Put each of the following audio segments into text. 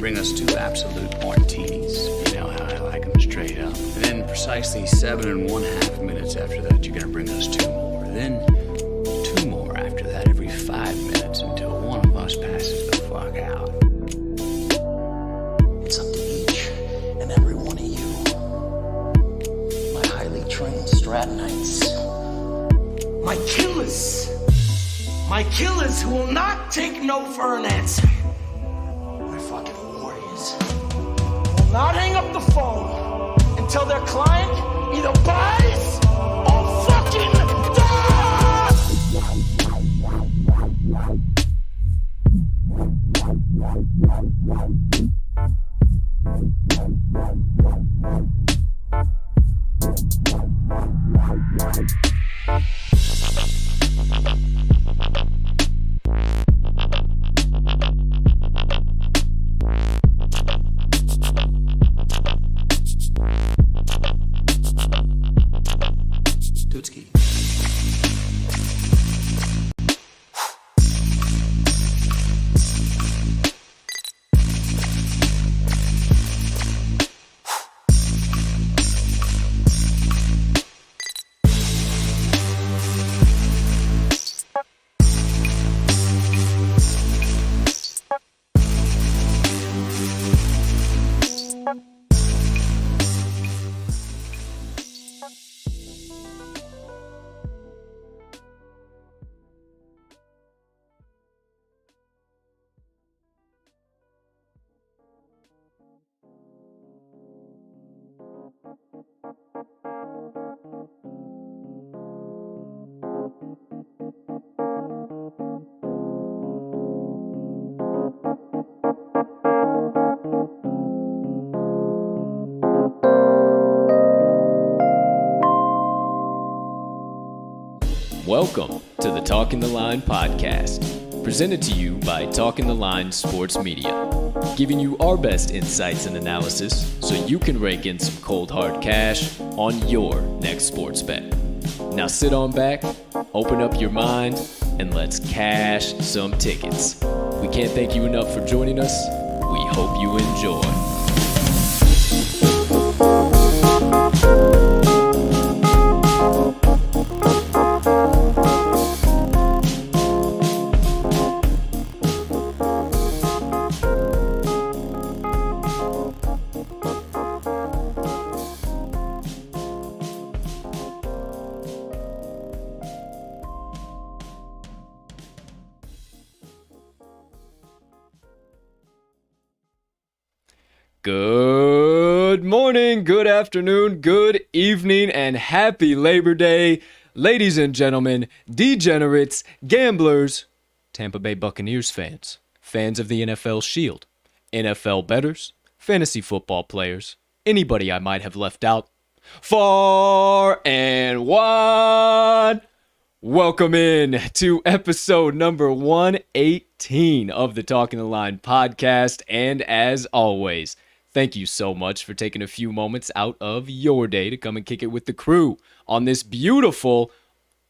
Bring us 2 absolute martinis. You know how I like them, straight up. And then precisely 7 1/2 minutes after that, you're gonna bring us 2 more. Then 2 more after that every 5 minutes until one of us passes the fuck out. It's up to each and every one of you, my highly trained Stratonites, my killers who will not take no for an answer. Not hang up the phone until their client either buys or fucking dies! Welcome to the Talking the Line podcast, presented to you by Talking the Line Sports Media, giving you our best insights and analysis so you can rake in some cold hard cash on your next sports bet. Now sit on back, open up your mind, and let's cash some tickets. We can't thank you enough for joining us. We hope you enjoy. Good Good morning, good afternoon, good evening, and happy Labor Day, ladies and gentlemen, degenerates, gamblers, Tampa Bay Buccaneers fans, fans of the NFL Shield, NFL bettors, fantasy football players, anybody I might have left out, far and wide. Welcome in to episode number 118 of the Talking the Line podcast, and as always, thank you so much for taking a few moments out of your day to come and kick it with the crew on this beautiful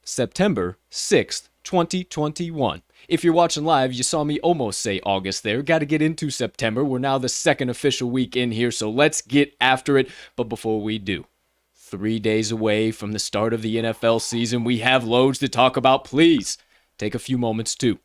September 6th, 2021. If you're watching live, you saw me almost say August there. Got to get into September. We're now the second official week in here, so let's get after it. But before we do, 3 days away from the start of the NFL season, we have loads to talk about. Please take a few moments to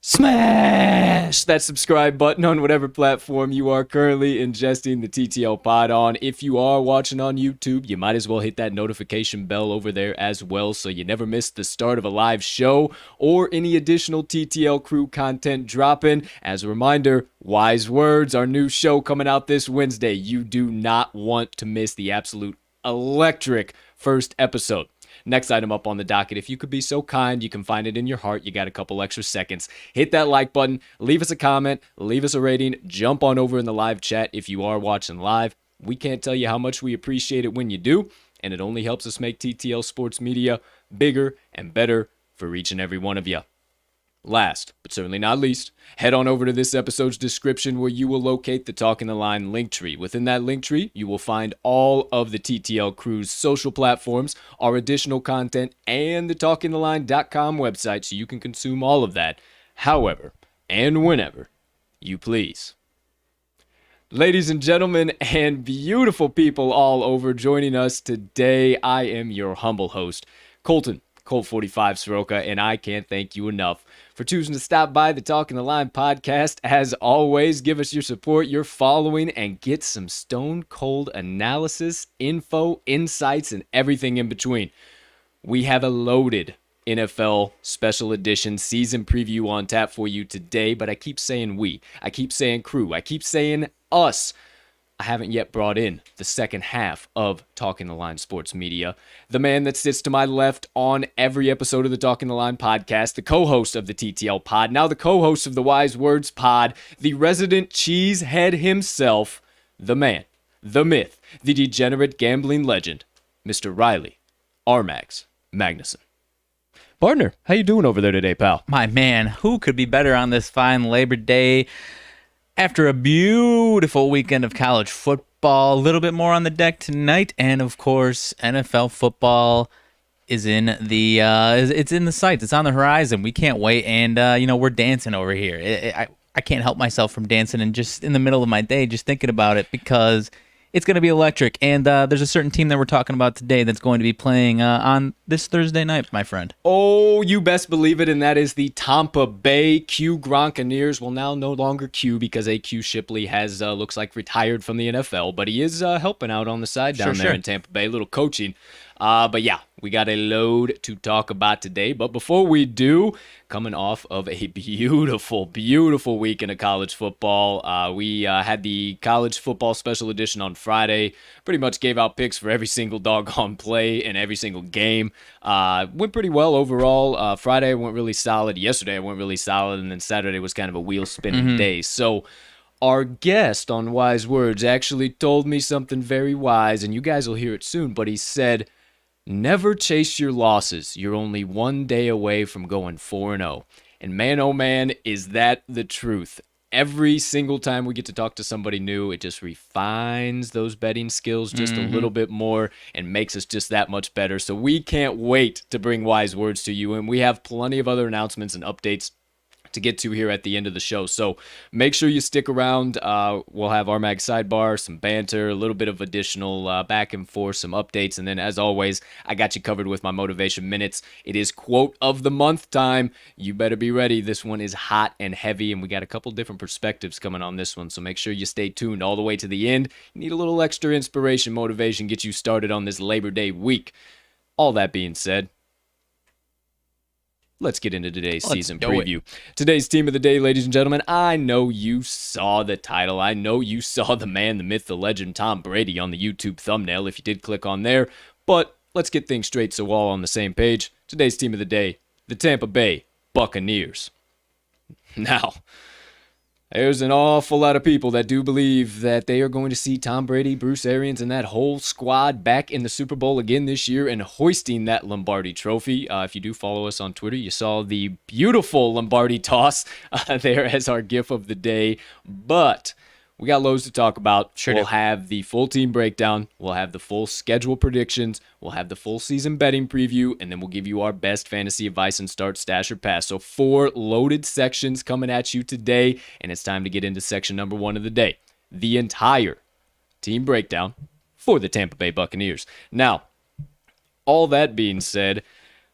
smash that subscribe button on whatever platform you are currently ingesting the TTL pod on. If you are watching on YouTube, you might as well hit that notification bell over there as well so you never miss the start of a live show or any additional TTL crew content dropping. As a reminder, Wise Words, our new show coming out this Wednesday. You do not want to miss the absolute electric first episode. Next item up on the docket, if you could be so kind, you can find it in your heart. You got a couple extra seconds. Hit that like button, leave us a comment, leave us a rating, jump on over in the live chat if you are watching live. We can't tell you how much we appreciate it when you do, and it only helps us make TTL Sports Media bigger and better for each and every one of you. Last, but certainly not least, head on over to this episode's description where you will locate the Talking the Line link tree. Within that link tree, you will find all of the TTL crew's social platforms, our additional content, and the TalkingTheLine.com website so you can consume all of that, however and whenever you please. Ladies and gentlemen, and beautiful people all over joining us today, I am your humble host, Colt 45 Soroka, and I can't thank you enough for choosing to stop by the Talking the Line podcast. As always, give us your support, your following, and get some stone cold analysis, info, insights, and everything in between. We have a loaded NFL special edition season preview on tap for you today, but I keep saying we. I keep saying crew. I keep saying us. I haven't yet brought in the second half of Talking the Line Sports Media. The man that sits to my left on every episode of the Talking the Line podcast, the co-host of the TTL pod, now the co-host of the Wise Words pod, the resident cheesehead himself, the man, the myth, the degenerate gambling legend, Mr. Riley RMags Magnuson. Partner, how you doing over there today, pal? My man, who could be better on this fine Labor Day? After a beautiful weekend of college football, a little bit more on the deck tonight, and of course, NFL football is in the it's in the sights. It's on the horizon. We can't wait, and we're dancing over here. I can't help myself from dancing, and just in the middle of my day, just thinking about it because it's going to be electric. And there's a certain team that we're talking about today that's going to be playing on this Thursday night, my friend. Oh, you best believe it, and that is the Tampa Bay Buccaneers. Well, now no longer Q because A.Q. Shipley has, looks like, retired from the NFL, but he is helping out on the side down there in Tampa Bay, a little coaching. But yeah, we got a load to talk about today. But before we do, coming off of a beautiful, beautiful weekend of college football, we had the college football special edition on Friday. Pretty much gave out picks for every single doggone play and every single game. Went pretty well overall. Friday went really solid. Yesterday went really solid. And then Saturday was kind of a wheel-spinning day. So our guest on Wise Words actually told me something very wise, and you guys will hear it soon, but he said, never chase your losses. You're only one day away from going 4-0. And man, oh man, is that the truth. Every single time we get to talk to somebody new, it just refines those betting skills just a little bit more and makes us just that much better. So we can't wait to bring Wise Words to you. And we have plenty of other announcements and updates to get to here at the end of the show. So make sure you stick around. We'll have RMags Sidebar, some banter, a little bit of additional back and forth, some updates. And then as always, I got you covered with my motivation minutes. It is quote of the month time. You better be ready. This one is hot and heavy, and we got a couple different perspectives coming on this one. So make sure you stay tuned all the way to the end. You need a little extra inspiration, motivation, get you started on this Labor Day week. All that being said, let's get into today's season preview. Today's team of the day, ladies and gentlemen, I know you saw the title. I know you saw the man, the myth, the legend, Tom Brady on the YouTube thumbnail if you did click on there. But let's get things straight so we're all on the same page. Today's team of the day, the Tampa Bay Buccaneers. Now, there's an awful lot of people that do believe that they are going to see Tom Brady, Bruce Arians, and that whole squad back in the Super Bowl again this year and hoisting that Lombardi trophy. If you do follow us on Twitter, you saw the beautiful Lombardi toss there as our gif of the day. But we got loads to talk about. We'll have the full team breakdown. We'll have the full schedule predictions. We'll have the full season betting preview. And then we'll give you our best fantasy advice and start, stash, or pass. So 4 loaded sections coming at you today. And it's time to get into section number 1 of the day. The entire team breakdown for the Tampa Bay Buccaneers. Now, all that being said,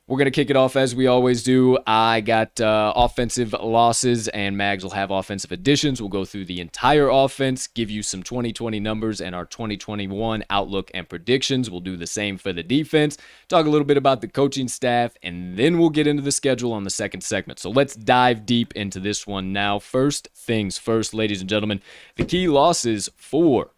we're going to kick it off as we always do. I got offensive losses, and Mags will have offensive additions. We'll go through the entire offense, give you some 2020 numbers and our 2021 outlook and predictions. We'll do the same for the defense, talk a little bit about the coaching staff, and then we'll get into the schedule on the second segment. So let's dive deep into this one now. First things first, ladies and gentlemen, the key losses for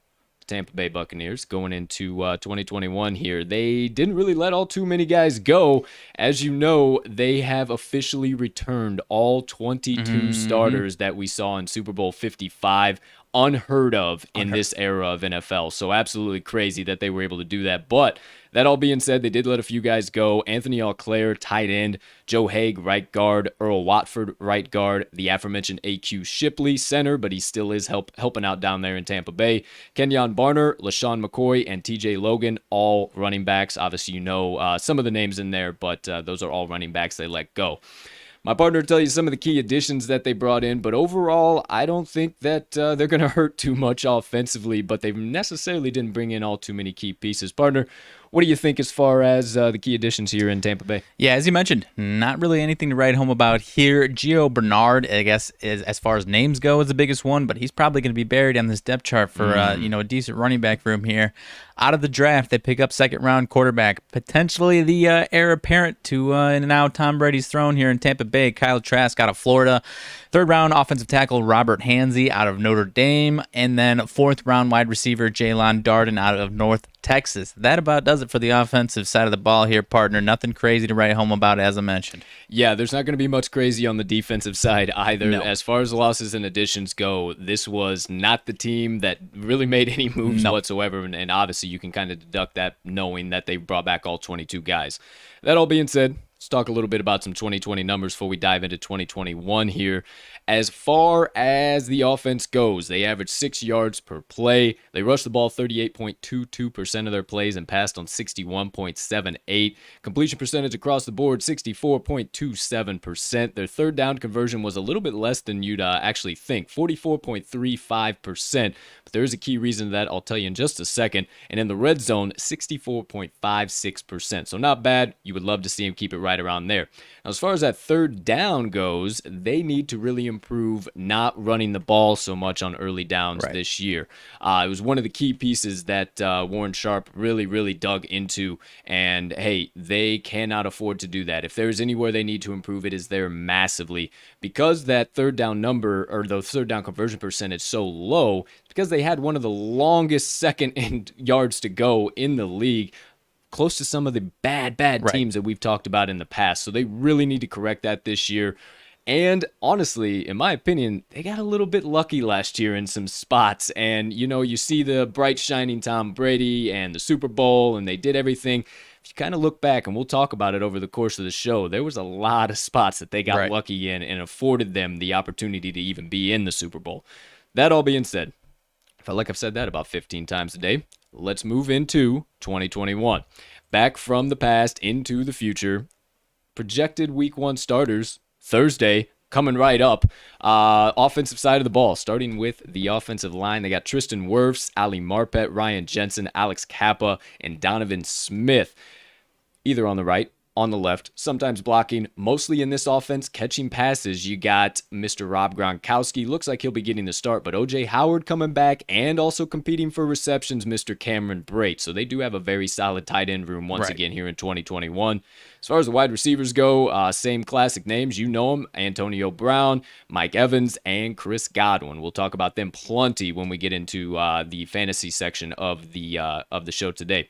Tampa Bay Buccaneers going into 2021 here. They didn't really let all too many guys go. As you know, they have officially returned all 22 starters that we saw in Super Bowl 55. Unheard of in this era of NFL. So absolutely crazy that they were able to do that. But that all being said, they did let a few guys go. Anthony Auclair, tight end. Joe Haig, right guard. Earl Watford, right guard. The aforementioned A.Q. Shipley, center, but he still is helping out down there in Tampa Bay. Kenyon Barner, LaShawn McCoy, and T.J. Logan, all running backs. Obviously, you know some of the names in there, but those are all running backs they let go. My partner will tell you some of the key additions that they brought in, but overall, I don't think that they're going to hurt too much offensively, but they necessarily didn't bring in all too many key pieces. Partner, what do you think as far as the key additions here in Tampa Bay? Yeah, as you mentioned, not really anything to write home about here. Gio Bernard, I guess, is as far as names go, is the biggest one, but he's probably going to be buried on this depth chart for a decent running back room here. Out of the draft, they pick up second-round quarterback, potentially the heir apparent to now Tom Brady's throne here in Tampa Bay, Kyle Trask out of Florida. Third-round offensive tackle Robert Hansey out of Notre Dame, and then fourth-round wide receiver Jaylon Darden out of North Texas. That about does it for the offensive side of the ball here, partner. Nothing crazy to write home about, as I mentioned. Yeah, there's not going to be much crazy on the defensive side either. No. As far as losses and additions go, this was not the team that really made any moves whatsoever, and obviously you can kind of deduct that knowing that they brought back all 22 guys. That all being said, let's talk a little bit about some 2020 numbers before we dive into 2021 here. As far as the offense goes, they averaged 6 yards per play. They rushed the ball 38.22% of their plays and passed on 61.78. Completion percentage across the board, 64.27%. Their third down conversion was a little bit less than you'd actually think, 44.35%. But there is a key reason to that I'll tell you in just a second. And in the red zone, 64.56%. So not bad. You would love to see him keep it right around there. Now, as far as that third down goes, they need to really improve not running the ball so much on early downs this year. It was one of the key pieces that Warren Sharp really dug into, and hey, they cannot afford to do that. If there's anywhere they need to improve, it is there massively. Because that third down number, or the third down conversion percentage so low, because they had one of the longest second in yards to go in the league, close to some of the bad teams that we've talked about in the past. So they really need to correct that this year. And honestly, in my opinion, they got a little bit lucky last year in some spots. And, you see the bright, shining Tom Brady and the Super Bowl, and they did everything. If you kind of look back, and we'll talk about it over the course of the show, there was a lot of spots that they got lucky in and afforded them the opportunity to even be in the Super Bowl. That all being said, I felt like I've said that about 15 times a day. Let's move into 2021. Back from the past into the future. Projected Week 1 starters, Thursday, coming right up. Offensive side of the ball, starting with the offensive line. They got Tristan Wirfs, Ali Marpet, Ryan Jensen, Alex Kappa, and Donovan Smith. Either on the right on the left, sometimes blocking, mostly in this offense, catching passes. You got Mr. Rob Gronkowski. Looks like he'll be getting the start, but O.J. Howard coming back and also competing for receptions, Mr. Cameron Brate. So they do have a very solid tight end room once again here in 2021. As far as the wide receivers go, same classic names. You know them, Antonio Brown, Mike Evans, and Chris Godwin. We'll talk about them plenty when we get into the fantasy section of the show today.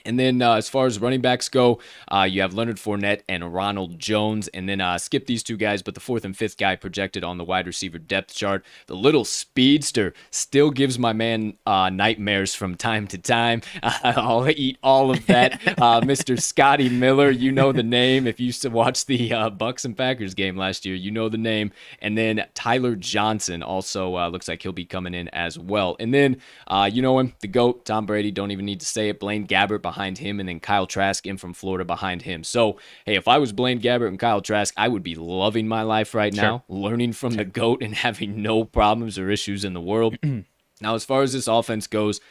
And then as far as running backs go, you have Leonard Fournette and Ronald Jones. And then skip these two guys, but the fourth and fifth guy projected on the wide receiver depth chart. The little speedster still gives my man nightmares from time to time. I'll eat all of that. Mr. Scotty Miller, you know the name. If you used to watch the Bucks and Packers game last year, you know the name. And then Tyler Johnson also looks like he'll be coming in as well. And then, you know him, the GOAT, Tom Brady, don't even need to say it. Blaine Gabbert behind him, and then Kyle Trask in from Florida behind him. So, hey, if I was Blaine Gabbert and Kyle Trask, I would be loving my life right now, learning from the GOAT and having no problems or issues in the world. Now, as far as this offense goes,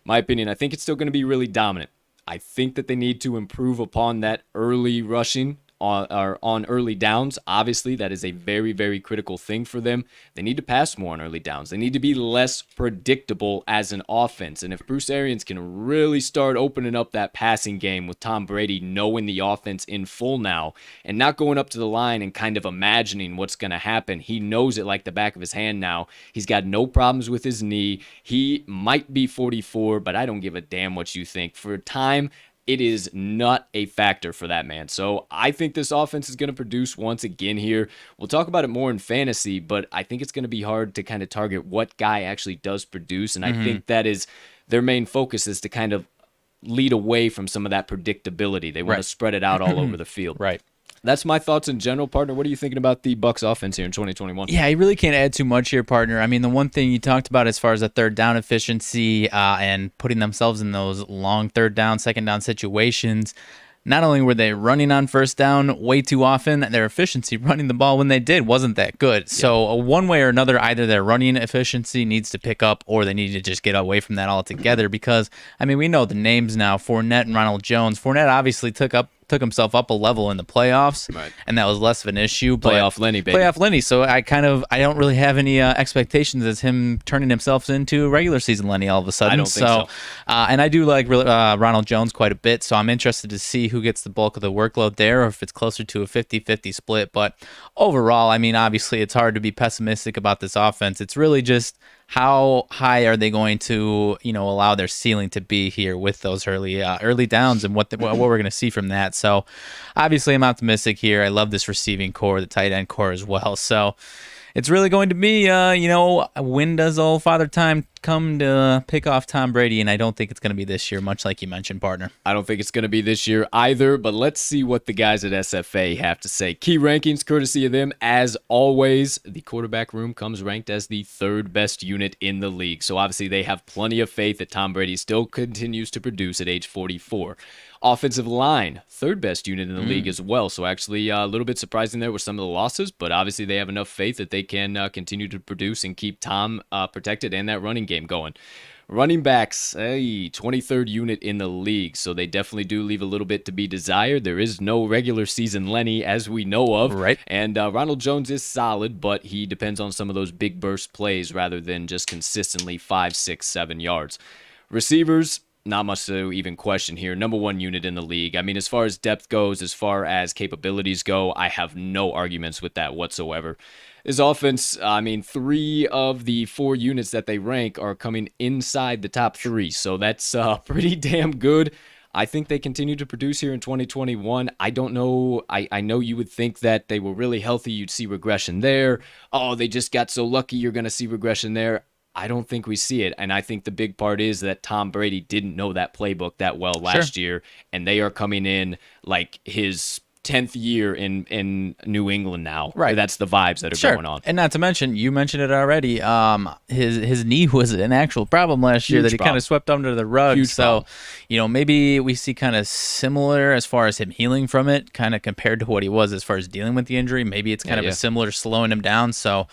my opinion, I think it's still going to be really dominant. I think that they need to improve upon that early rushing on early downs. Obviously, that is a very, very critical thing for them. They need to pass more on early downs. They need to be less predictable as an offense. And if Bruce Arians can really start opening up that passing game with Tom Brady knowing the offense in full now and not going up to the line and kind of imagining what's going to happen, he knows it like the back of his hand now. He's got no problems with his knee. He might be 44, but I don't give a damn what you think. For time, it is not a factor for that man. So I think this offense is going to produce once again here. We'll talk about it more in fantasy, but I think it's going to be hard to kind of target what guy actually does produce. And I think that is their main focus, is to kind of lead away from some of that predictability. They want to spread it out all over the field. Right. That's my thoughts in general, partner. What are you thinking about the Bucs offense here in 2021? Yeah, you really can't add too much here, partner. I mean, the one thing you talked about as far as the third down efficiency and putting themselves in those long third down, second down situations, not only were they running on first down way too often, their efficiency running the ball when they did wasn't that good. So one way or another, either their running efficiency needs to pick up or they need to just get away from that altogether, because, I mean, we know the names now, Fournette and Ronald Jones. Fournette obviously took himself up a level in the playoffs, and that was less of an issue. Playoff Lenny, baby. Playoff Lenny. So I don't really have any expectations as him turning himself into regular season Lenny all of a sudden. I don't think so. And I do like Ronald Jones quite a bit, so I'm interested to see who gets the bulk of the workload there, or if it's closer to a 50-50 split. But overall, I mean, obviously it's hard to be pessimistic about this offense. It's really just how high are they going to, allow their ceiling to be here with those early downs and what we're going to see from that. So obviously I'm optimistic here. I love this receiving core, the tight end core as well. So it's really going to be, when does old Father Time come to pick off Tom Brady? And I don't think it's going to be this year, much like you mentioned, partner. I don't think it's going to be this year either, but let's see what the guys at SFA have to say. Key rankings, courtesy of them, as always. The quarterback room comes ranked as the third best unit in the league. So obviously they have plenty of faith that Tom Brady still continues to produce at age 44. Offensive line, third best unit in the league as well. So actually a little bit surprising there with some of the losses, but obviously they have enough faith that they can continue to produce and keep Tom protected and that running game going. Running backs, 23rd unit in the league, so they definitely do leave a little bit to be desired. There is no regular season Lenny, as we know of. Right. And Ronald Jones is solid, but he depends on some of those big burst plays rather than just consistently 5, 6, 7 yards. Receivers, not much to even question here. Number one unit in the league. I mean, as far as depth goes, as far as capabilities go, I have no arguments with that whatsoever. This offense, I mean, 3 of the 4 units that they rank are coming inside the top 3, so that's pretty damn good. I think they continue to produce here in 2021. I don't know. I know you would think that they were really healthy. You'd see regression there. Oh, they just got so lucky. You're going to see regression there. I don't think we see it. And I think the big part is that Tom Brady didn't know that playbook that well last year, and they are coming in like his 10th year in New England now. Right. That's the vibes that are going on. And not to mention, you mentioned it already, his knee was an actual problem last year that he kind of swept under the rug. Huge so, maybe we see kind of similar as far as him healing from it, kind of compared to what he was as far as dealing with the injury. Maybe it's kind of a similar slowing him down. So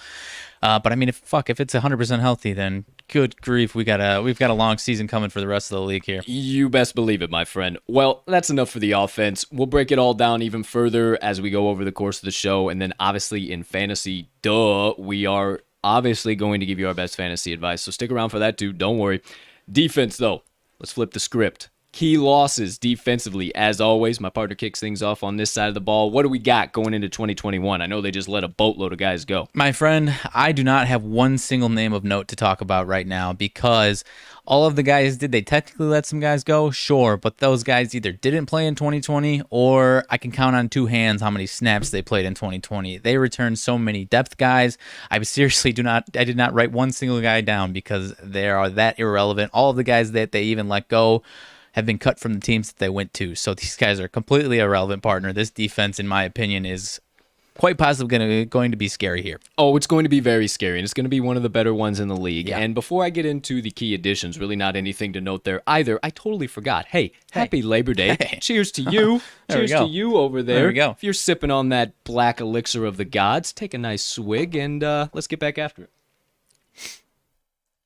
But I mean, if it's 100% healthy, then good grief, we've got a long season coming for the rest of the league here. You best believe it, my friend. Well, that's enough for the offense. We'll break it all down even further as we go over the course of the show. And then obviously in fantasy, we are obviously going to give you our best fantasy advice. So stick around for that too. Don't worry. Defense, though. Let's flip the script. Key losses defensively, as always. My partner kicks things off on this side of the ball. What do we got going into 2021? I know they just let a boatload of guys go. My friend, I do not have one single name of note to talk about right now because all of the guys, did they technically let some guys go? Sure, but those guys either didn't play in 2020 or I can count on two hands how many snaps they played in 2020. They returned so many depth guys. I did not write one single guy down because they are that irrelevant. All of the guys that they even let go have been cut from the teams that they went to. So these guys are completely irrelevant, partner. This defense, in my opinion, is quite possibly going to be scary here. Oh, it's going to be very scary, and it's going to be one of the better ones in the league. Yeah. And before I get into the key additions, really not anything to note there either. I totally forgot. Hey, happy Labor Day. Hey. Cheers to you. Cheers to you over there. There we go. If you're sipping on that black elixir of the gods, take a nice swig, and let's get back after it.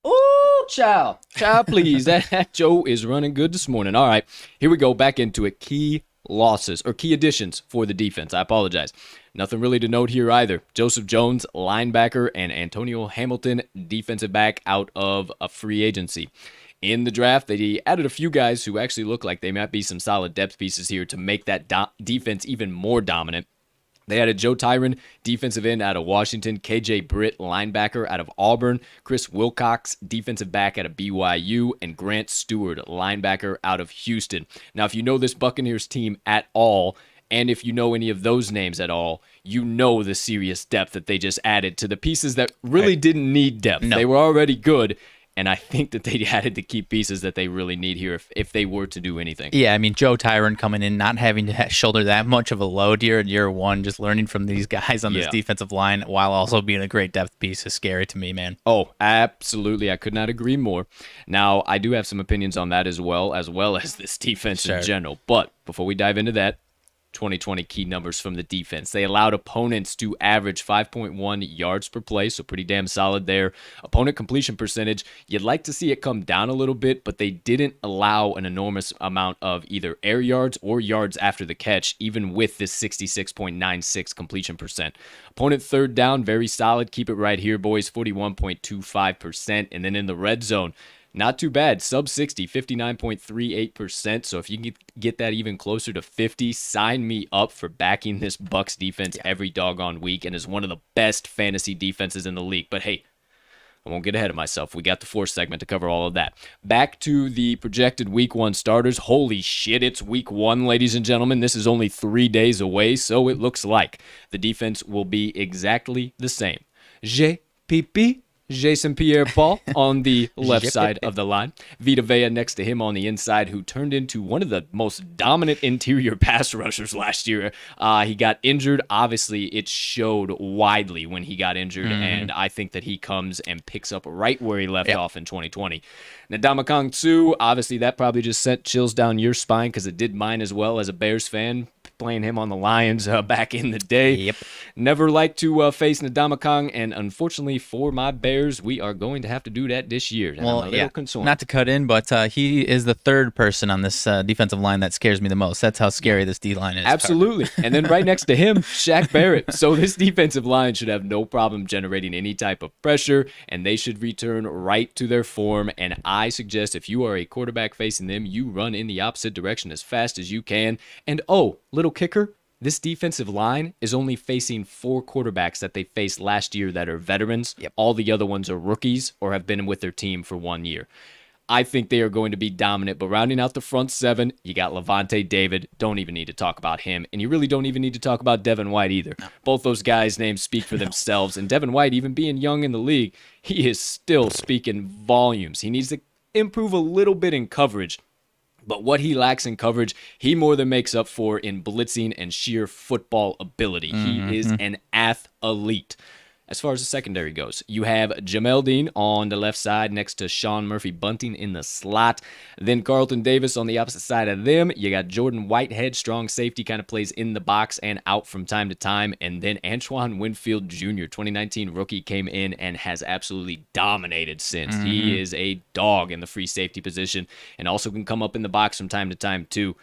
Oh, chow, please. that Joe is running good this morning. All right, here we go. Back into it. Key losses or key additions for the defense. I apologize. Nothing really to note here either. Joseph Jones, linebacker, and Antonio Hamilton, defensive back, out of a free agency. In the draft, they added a few guys who actually look like they might be some solid depth pieces here to make that defense even more dominant. They added Joe Tyron, defensive end out of Washington, KJ Britt, linebacker out of Auburn, Chris Wilcox, defensive back out of BYU, and Grant Stewart, linebacker out of Houston. Now, if you know this Buccaneers team at all, and if you know any of those names at all, you know the serious depth that they just added to the pieces that really didn't need depth. No. They were already good. And I think that they added the key pieces that they really need here if they were to do anything. Yeah, I mean, Joe Tyron coming in, not having to shoulder that much of a load here in year one, just learning from these guys on this defensive line while also being a great depth piece is scary to me, man. Oh, absolutely. I could not agree more. Now, I do have some opinions on that as well as this defense in general. But before we dive into that, 2020 key numbers from the defense. They allowed opponents to average 5.1 yards per play, so pretty damn solid there. Opponent completion percentage, you'd like to see it come down a little bit, but they didn't allow an enormous amount of either air yards or yards after the catch, even with this 66.96 completion percent. Opponent third down, very solid. Keep it right here, boys, 41.25%. And then in the red zone, not too bad. Sub 60, 59.38%. So if you can get that even closer to 50, sign me up for backing this Bucks defense every doggone week and is one of the best fantasy defenses in the league. But hey, I won't get ahead of myself. We got the fourth segment to cover all of that. Back to the projected week one starters. Holy shit, it's week one, ladies and gentlemen. This is only 3 days away, so it looks like the defense will be exactly the same. Jason Pierre-Paul on the left side of the line. Vita Vea next to him on the inside, who turned into one of the most dominant interior pass rushers last year. He got injured. Obviously, it showed widely when he got injured, and I think that he comes and picks up right where he left off in 2020. Ndamukong Suh, obviously that probably just sent chills down your spine because it did mine as well as a Bears fan, playing him on the Lions back in the day. Yep. Never liked to face Ndamukong, and unfortunately for my Bears, we are going to have to do that this year. And Well, I'm a little concerned. not to cut in, but he is the third person on this defensive line that scares me the most. That's how scary this D-line is. Absolutely. And then right next to him, Shaq Barrett. So this defensive line should have no problem generating any type of pressure, and they should return right to their form. And I suggest if you are a quarterback facing them, you run in the opposite direction as fast as you can. And little kicker, this defensive line is only facing 4 quarterbacks that they faced last year that are veterans. Yep. All the other ones are rookies or have been with their team for 1 year. I think they are going to be dominant, but rounding out the front 7, you got Levante David. Don't even need to talk about him, and you really don't even need to talk about Devin White either. No. Both those guys' names speak for themselves, and Devin White, even being young in the league, he is still speaking volumes. He needs to improve a little bit in coverage, but what he lacks in coverage, he more than makes up for in blitzing and sheer football ability. He is an athlete. As far as the secondary goes, you have Jamel Dean on the left side next to Sean Murphy-Bunting in the slot. Then Carlton Davis on the opposite side of them. You got Jordan Whitehead, strong safety, kind of plays in the box and out from time to time. And then Antoine Winfield Jr., 2019 rookie, came in and has absolutely dominated since. He is a dog in the free safety position and also can come up in the box from time to time too.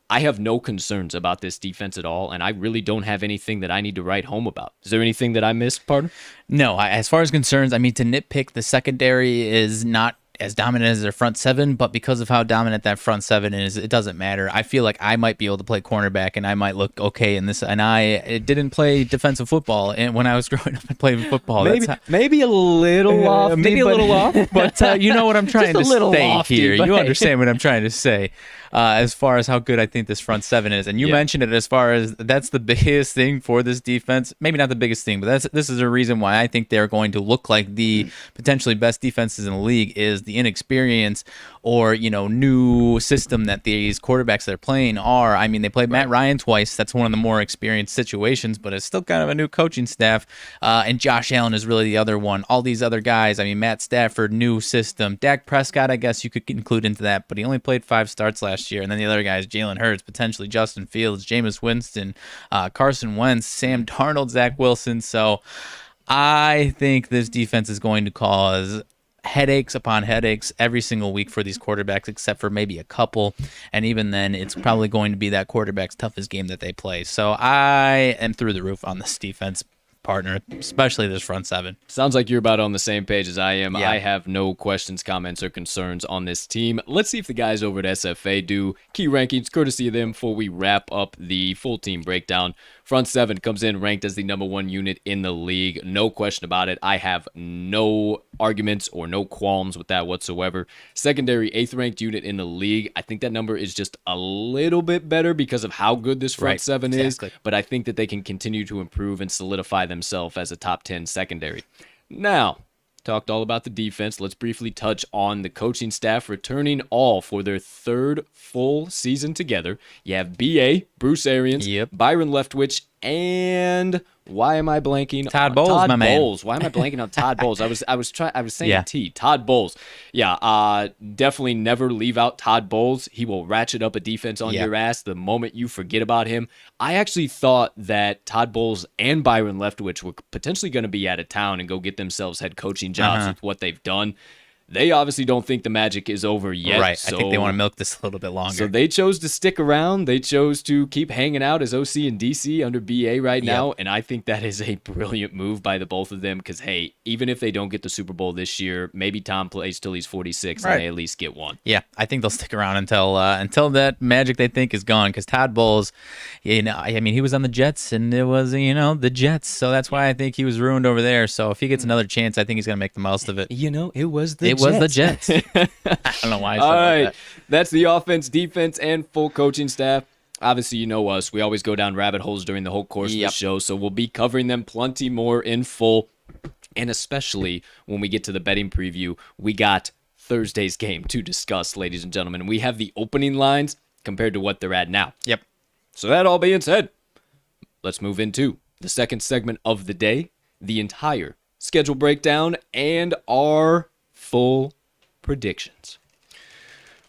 I have no concerns about this defense at all, and I really don't have anything that I need to write home about. Is there anything that I missed, pardon? No, as far as concerns, I mean, to nitpick, the secondary is not as dominant as their front seven, but because of how dominant that front seven is, it doesn't matter. I feel like I might be able to play cornerback, and I might look okay in this. And I didn't play defensive football, and when I was growing up and playing football, maybe a little off, but you know what I'm trying to say lofty, here. You understand what I'm trying to say. As far as how good I think this front seven is. And you mentioned it as far as that's the biggest thing for this defense. Maybe not the biggest thing, but this is a reason why I think they're going to look like the potentially best defenses in the league is the inexperience or, new system that these quarterbacks that are playing are. I mean, they played Matt Ryan twice. That's one of the more experienced situations, but it's still kind of a new coaching staff. And Josh Allen is really the other one. All these other guys, I mean, Matt Stafford, new system. Dak Prescott, I guess you could include into that, but he only played 5 starts last year. And then the other guys, Jalen Hurts, potentially Justin Fields, Jameis Winston, Carson Wentz, Sam Darnold, Zach Wilson. So I think this defense is going to cause headaches upon headaches every single week for these quarterbacks, except for maybe a couple. And even then, it's probably going to be that quarterback's toughest game that they play. So I am through the roof on this defense, partner, especially this front seven. Sounds like you're about on the same page as I am. Yeah. I have no questions, comments, or concerns on this team. Let's see if the guys over at SFA do key rankings, courtesy of them, before we wrap up the full team breakdown. Front seven comes in ranked as the number 1 unit in the league. No question about it. I have no arguments or no qualms with that whatsoever. Secondary, 8th ranked unit in the league. I think that number is just a little bit better because of how good this front seven is. But I think that they can continue to improve and solidify themselves as a top 10 secondary. Now, talked all about the defense. Let's briefly touch on the coaching staff returning all for their 3rd full season together. You have B.A., Bruce Arians, Byron Leftwich, and why am I blanking? Todd Bowles, my man. Why am I blanking on Todd Bowles? I was saying T. Todd Bowles. Yeah, definitely never leave out Todd Bowles. He will ratchet up a defense on your ass the moment you forget about him. I actually thought that Todd Bowles and Byron Leftwich were potentially going to be out of town and go get themselves head coaching jobs with what they've done. They obviously don't think the magic is over yet. Right. So, I think they want to milk this a little bit longer. So they chose to stick around. They chose to keep hanging out as OC and DC under BA right now. And I think that is a brilliant move by the both of them because, hey, even if they don't get the Super Bowl this year, maybe Tom plays till he's 46 and they at least get one. Yeah, I think they'll stick around until that magic they think is gone because Todd Bowles, I mean, he was on the Jets and it was, the Jets. So that's why I think he was ruined over there. So if he gets another chance, I think he's going to make the most of it. It was the Jets. I don't know why I said All right. that. That's the offense, defense, and full coaching staff. Obviously, you know us. We always go down rabbit holes during the whole course of the show, so we'll be covering them plenty more in full. And especially when we get to the betting preview, we got Thursday's game to discuss, ladies and gentlemen. We have the opening lines compared to what they're at now. Yep. So that all being said, let's move into the second segment of the day, the entire schedule breakdown, and our full predictions.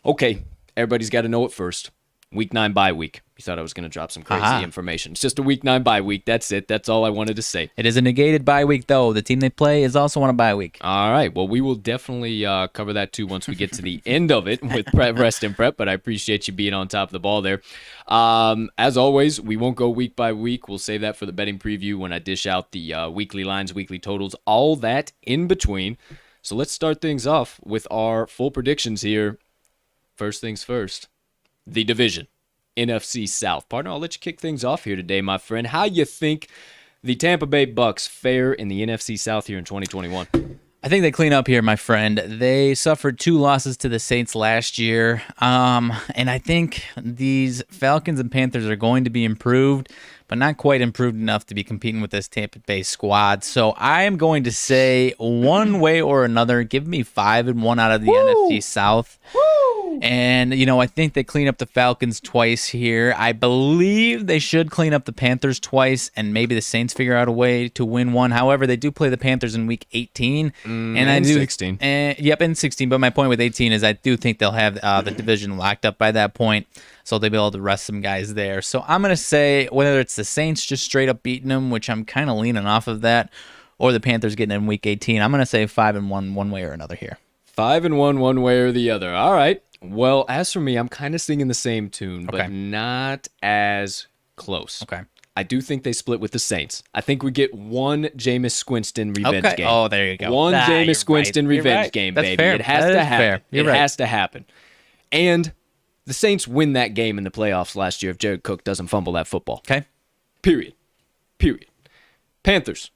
Okay, everybody's got to know it first. Week 9 bye week. You thought I was going to drop some crazy information. It's just a week 9 bye week. That's it. That's all I wanted to say. It is a negated bye week, though. The team they play is also on a bye week. All right. Well, we will definitely cover that, too, once we get to the end of it with rest and prep, but I appreciate you being on top of the ball there. As always, we won't go week by week. We'll save that for the betting preview when I dish out the weekly lines, weekly totals, all that in between. So let's start things off with our full predictions here. First things first, the division, NFC South. Partner, I'll let you kick things off here today, my friend. How you think the Tampa Bay Bucks fare in the NFC South here in 2021? I think they clean up here, my friend. They suffered 2 losses to the Saints last year, and I think these Falcons and Panthers are going to be improved, but not quite improved enough to be competing with this Tampa Bay squad. So I am going to say one way or another, give me 5-1 out of the NFC South. And, I think they clean up the Falcons twice here. I believe they should clean up the Panthers twice, and maybe the Saints figure out a way to win one. However, they do play the Panthers in Week 18. And 16. Yep, in 16. But my point with 18 is I do think they'll have the division locked up by that point, so they'll be able to rest some guys there. So I'm going to say whether it's the Saints just straight up beating them, which I'm kind of leaning off of that, or the Panthers getting in Week 18, I'm going to say 5-1 one way or another here. 5-1 one way or the other. All right. Well, as for me, I'm kind of singing the same tune, but not as close. Okay. I do think they split with the Saints. I think we get one Jameis Winston revenge game. Oh, there you go. One Jameis Winston revenge game, That's baby. fair. It has That to is happen. fair. You're It right. has to happen. And the Saints win that game in the playoffs last year if Jared Cook doesn't fumble that football. Okay. Period. Panthers.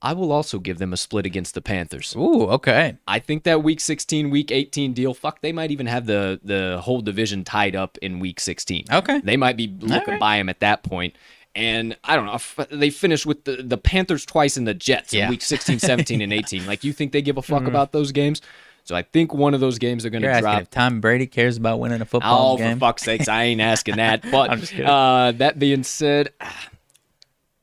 I will also give them a split against the Panthers. Ooh, okay. I think that Week 16, Week 18 deal, they might even have the whole division tied up in Week 16. Okay. They might be looking by them at that point. And I don't know, they finished with the Panthers twice and the Jets in Week 16, 17, and 18. Like, you think they give a fuck about those games? So I think one of those games are going to drop. If Tom Brady cares about winning a football game. Oh, for fuck's sakes, I ain't asking that. But I'm just kidding. That being said,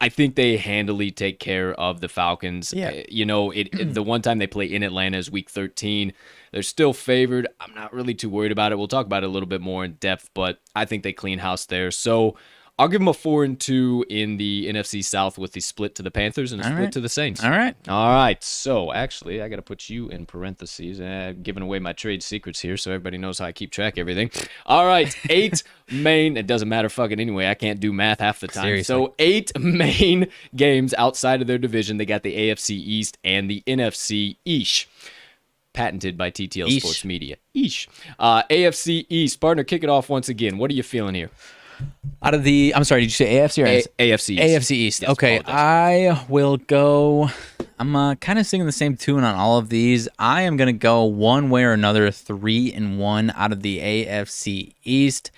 I think they handily take care of the Falcons. Yeah. The one time they play in Atlanta is Week 13. They're still favored. I'm not really too worried about it. We'll talk about it a little bit more in depth, but I think they clean house there. So I'll give them a 4-2 in the NFC South with the split to the Panthers and a split to the Saints. All right. So actually, I got to put you in parentheses. Giving away my trade secrets here so everybody knows how I keep track of everything. All right. 8 main. It doesn't matter fucking anyway. I can't do math half the time. Seriously. So 8 main games outside of their division. They got the AFC East and the NFC East. Patented by TTL Sports Media. AFC East. Partner, kick it off once again. What are you feeling here? Out of the, I'm sorry, did you say AFC or AFC East? AFC East. Yes, okay, I will go. I'm kind of singing the same tune on all of these. I am going to go one way or another 3-1 out of the AFC East.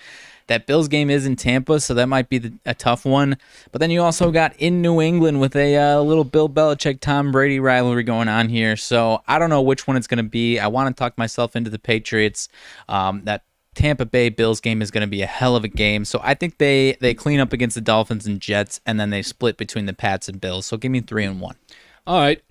That Bills game is in Tampa, so that might be a tough one. But then you also got in New England with a little Bill Belichick, Tom Brady rivalry going on here. So I don't know which one it's going to be. I want to talk myself into the Patriots. That Tampa Bay Bills game is going to be a hell of a game. So I think they clean up against the Dolphins and Jets, and then they split between the Pats and Bills. So give me 3-1. All right.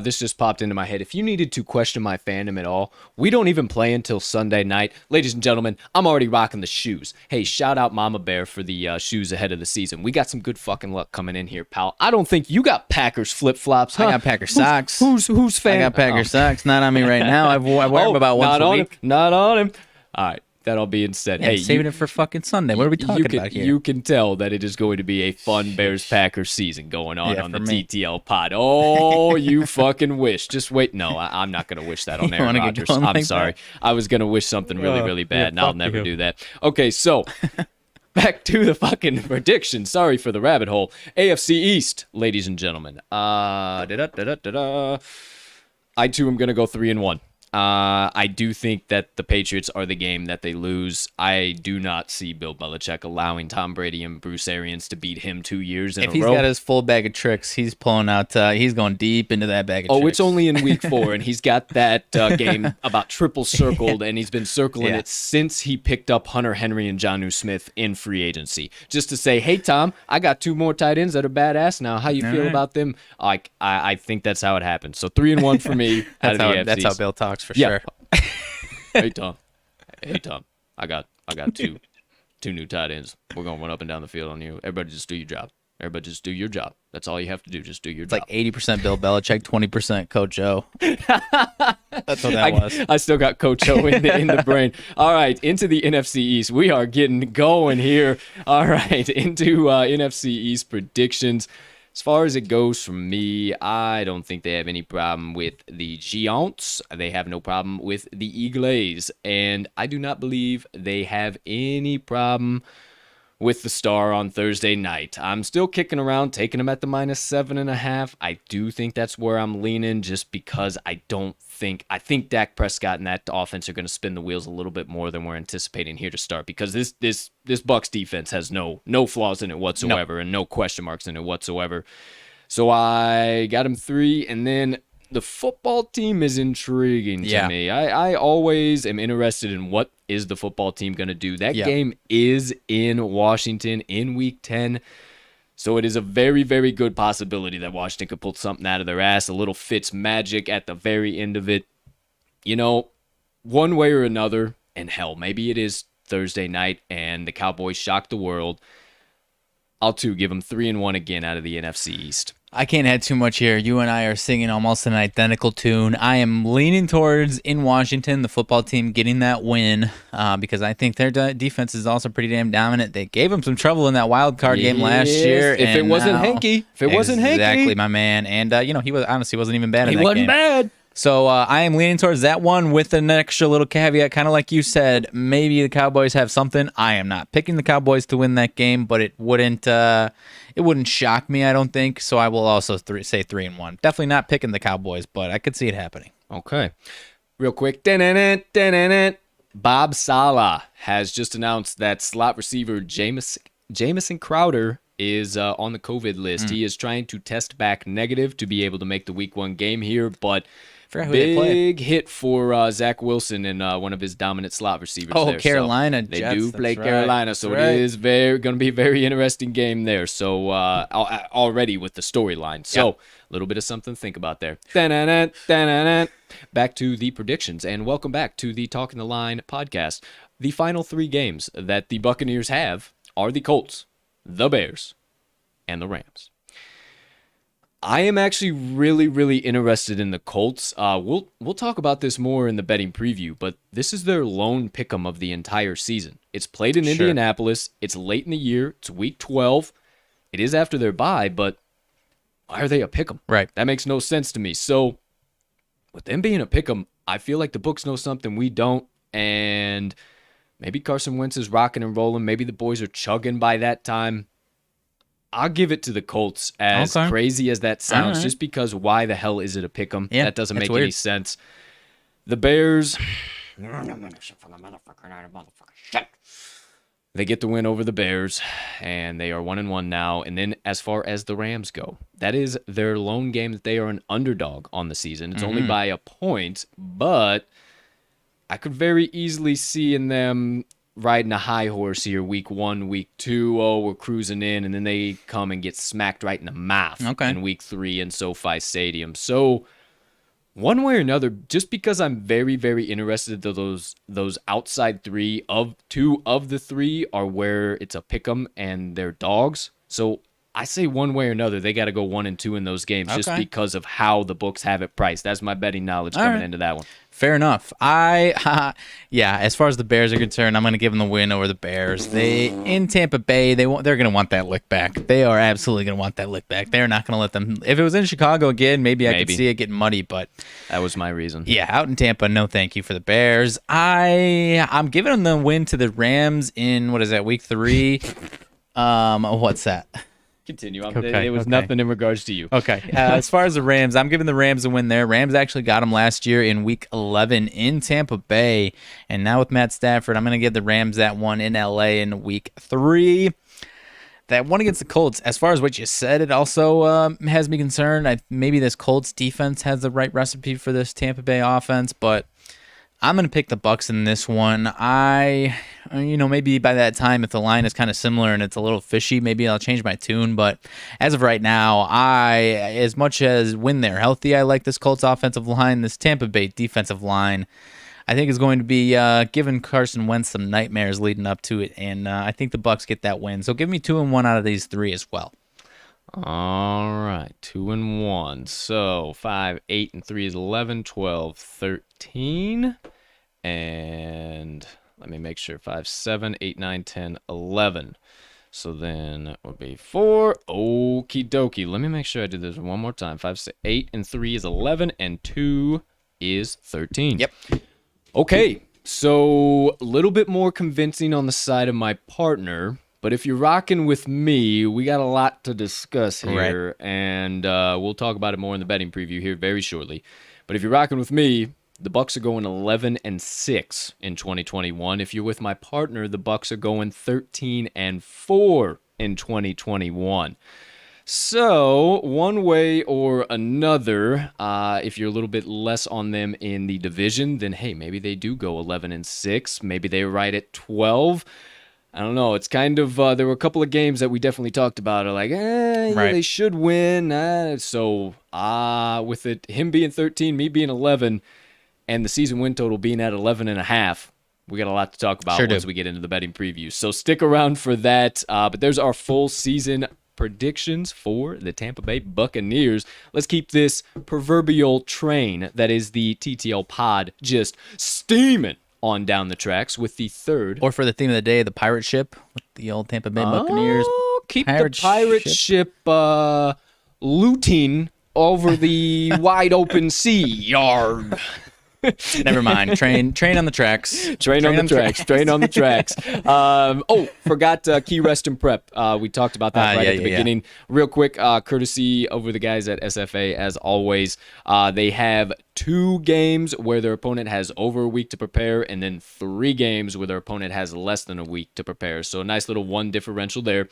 This just popped into my head. If you needed to question my fandom at all, we don't even play until Sunday night. Ladies and gentlemen, I'm already rocking the shoes. Hey, shout out Mama Bear for the shoes ahead of the season. We got some good fucking luck coming in here, pal. I don't think you got Packers flip-flops, huh? I got Packers socks. Who's fan? I got Packers socks. Not on me right now. I wear them about once a week. Not on him. All right. That all being said, hey, saving it for fucking Sunday. What are we talking about here? You can tell that it is going to be a fun Bears-Packers season going on the me. TTL pod. Oh, you fucking wish. Just wait. No, I'm not going to wish that on Aaron Rodgers. I'm sorry. I was going to wish something really, really bad, and I'll never do that. Okay, so back to the fucking prediction. Sorry for the rabbit hole. AFC East, ladies and gentlemen. I too am going to go 3-1. I do think that the Patriots are the game that they lose. I do not see Bill Belichick allowing Tom Brady and Bruce Arians to beat him 2 years in a row. If he's got his full bag of tricks, he's pulling out. He's going deep into that bag of tricks. Oh, it's only in week 4, and he's got that game about triple circled, and he's been circling it since he picked up Hunter Henry and Jonnu Smith in free agency. Just to say, hey, Tom, I got 2 more tight ends that are badass now. How you feel about them? I think that's how it happened. So 3-1 for me. That's how Bill talks. For sure. Hey Tom. I got 2 new tight ends. We're gonna run up and down the field on you. Everybody just do your job. That's all you have to do. Just do your job. Like 80% Bill Belichick, 20% Coach O. That's what that was. I still got Coach O in the brain. All right, into the NFC East. We are getting going here. All right, into NFC East predictions. As far as it goes from me, I don't think they have any problem with the Giants. They have no problem with the Eagles. And I do not believe they have any problem with the Star on Thursday night. I'm still kicking around, taking them at the -7.5. I do think that's where I'm leaning just because I think Dak Prescott and that offense are going to spin the wheels a little bit more than we're anticipating here to start because this Bucs defense has no flaws in it whatsoever and no question marks in it whatsoever. So I got him 3, and then the football team is intriguing to Yeah. me. I always am interested in what is the football team going to do. That game is in Washington in Week 10. So it is a very, very good possibility that Washington could pull something out of their ass, a little Fitz magic at the very end of it. You know, one way or another, and hell, maybe it is Thursday night and the Cowboys shock the world. I'll too give them 3-1 again out of the NFC East. I can't add too much here. You and I are singing almost an identical tune. I am leaning towards, in Washington, the football team getting that win because I think their defense is also pretty damn dominant. They gave them some trouble in that wild card game last year. If it wasn't Hanky. Exactly, my man. And, he wasn't even bad in that game. He wasn't bad. So I am leaning towards that one with an extra little caveat, kind of like you said. Maybe the Cowboys have something. I am not picking the Cowboys to win that game, but it wouldn't shock me, I don't think. So I will also say 3-1. Definitely not picking the Cowboys, but I could see it happening. Okay. Real quick. Bob Saleh has just announced that slot receiver Jamison Crowder is on the COVID list. He is trying to test back negative to be able to make the Week 1 game here, but big hit for Zach Wilson and one of his dominant slot receivers. Oh, there. Carolina So they Jets, do play that's Carolina, right. so That's it right. is going to be a very interesting game there. So already with the storyline. So a little bit of something to think about there. Back to the predictions, and welcome back to the Talking the Line podcast. The final 3 games that the Buccaneers have are the Colts, the Bears, and the Rams. I am actually really, really interested in the Colts. We'll talk about this more in the betting preview, but this is their lone pick'em of the entire season. It's played in Indianapolis. It's late in the year. It's Week 12. It is after their bye, but why are they a pick'em? Right. That makes no sense to me. So with them being a pick'em, I feel like the books know something we don't, and maybe Carson Wentz is rocking and rolling. Maybe the boys are chugging by that time. I'll give it to the Colts, as crazy as that sounds, just because why the hell is it a pick'em? Yeah, that doesn't make weird. any sense. The Bears, they get the win over the Bears, and they are 1-1 now. And then as far as the Rams go, that is their lone game that they are an underdog on the season. It's only by a point, but I could very easily see in them riding a high horse here, Week 1, Week 2. Oh, we're cruising in, and then they come and get smacked right in the mouth in Week 3 in SoFi Stadium. So one way or another, just because I'm very, very interested in those outside 2 of the 3 are where it's a pick'em and they're dogs. So I say one way or another, they got to go 1-2 in those games just because of how the books have it priced. That's my betting knowledge coming into that one. Fair enough. As far as the Bears are concerned, I'm going to give them the win over the Bears. They in Tampa Bay, they're going to want that lick back. They are absolutely going to want that lick back. They're not going to let them. If it was in Chicago again, maybe I could see it getting muddy, but that was my reason. Yeah, out in Tampa, no thank you for the Bears. I'm giving them the win to the Rams in Week 3. What's that? Continue. It was nothing in regards to you. Okay. As far as the Rams, I'm giving the Rams a win there. Rams actually got them last year in Week 11 in Tampa Bay. And now with Matt Stafford, I'm going to give the Rams that one in LA in Week 3. That one against the Colts, as far as what you said, it also has me concerned. Maybe this Colts defense has the right recipe for this Tampa Bay offense, but I'm going to pick the Bucks in this one. Maybe by that time, if the line is kind of similar and it's a little fishy, maybe I'll change my tune. But as of right now, as much as when they're healthy, I like this Colts offensive line. This Tampa Bay defensive line, I think is going to be giving Carson Wentz some nightmares leading up to it. And I think the Bucks get that win. So give me 2-1 out of these 3 as well. All right, 2-1. So 5, 8, and 3 is 11, 12, 13. And let me make sure 5, 7, 8, 9, 10, 11. So then it would be 4. Okie dokie. Let me make sure I did this one more time. 5, 6, 8, and 3 is 11, and 2 is 13. Yep. Okay, so a little bit more convincing on the side of my partner. But if you're rocking with me, we got a lot to discuss here, and we'll talk about it more in the betting preview here very shortly. But if you're rocking with me, the Bucks are going 11-6 in 2021. If you're with my partner, the Bucks are going 13-4 in 2021. So, one way or another, if you're a little bit less on them in the division, then hey, maybe they do go 11-6. Maybe they're right at 12. I don't know. It's kind of there were a couple of games that we definitely talked about. Are like, yeah, they should win. So, with him being 13, me being 11, and the season win total being at 11.5. We got a lot to talk about once we get into the betting preview. So stick around for that. But there's our full season predictions for the Tampa Bay Buccaneers. Let's keep this proverbial train that is the TTL pod just steaming on down the tracks with the third. Or for the theme of the day, the pirate ship with the old Tampa Bay Buccaneers. Keep the pirate ship looting over the wide open sea. Yarg. Never mind. Train on the tracks. Train on the tracks. Forgot key rest and prep. We talked about that at the beginning. Real quick, courtesy over the guys at SFA, as always. They have 2 games where their opponent has over a week to prepare, and then 3 games where their opponent has less than a week to prepare. So a nice little 1 differential there.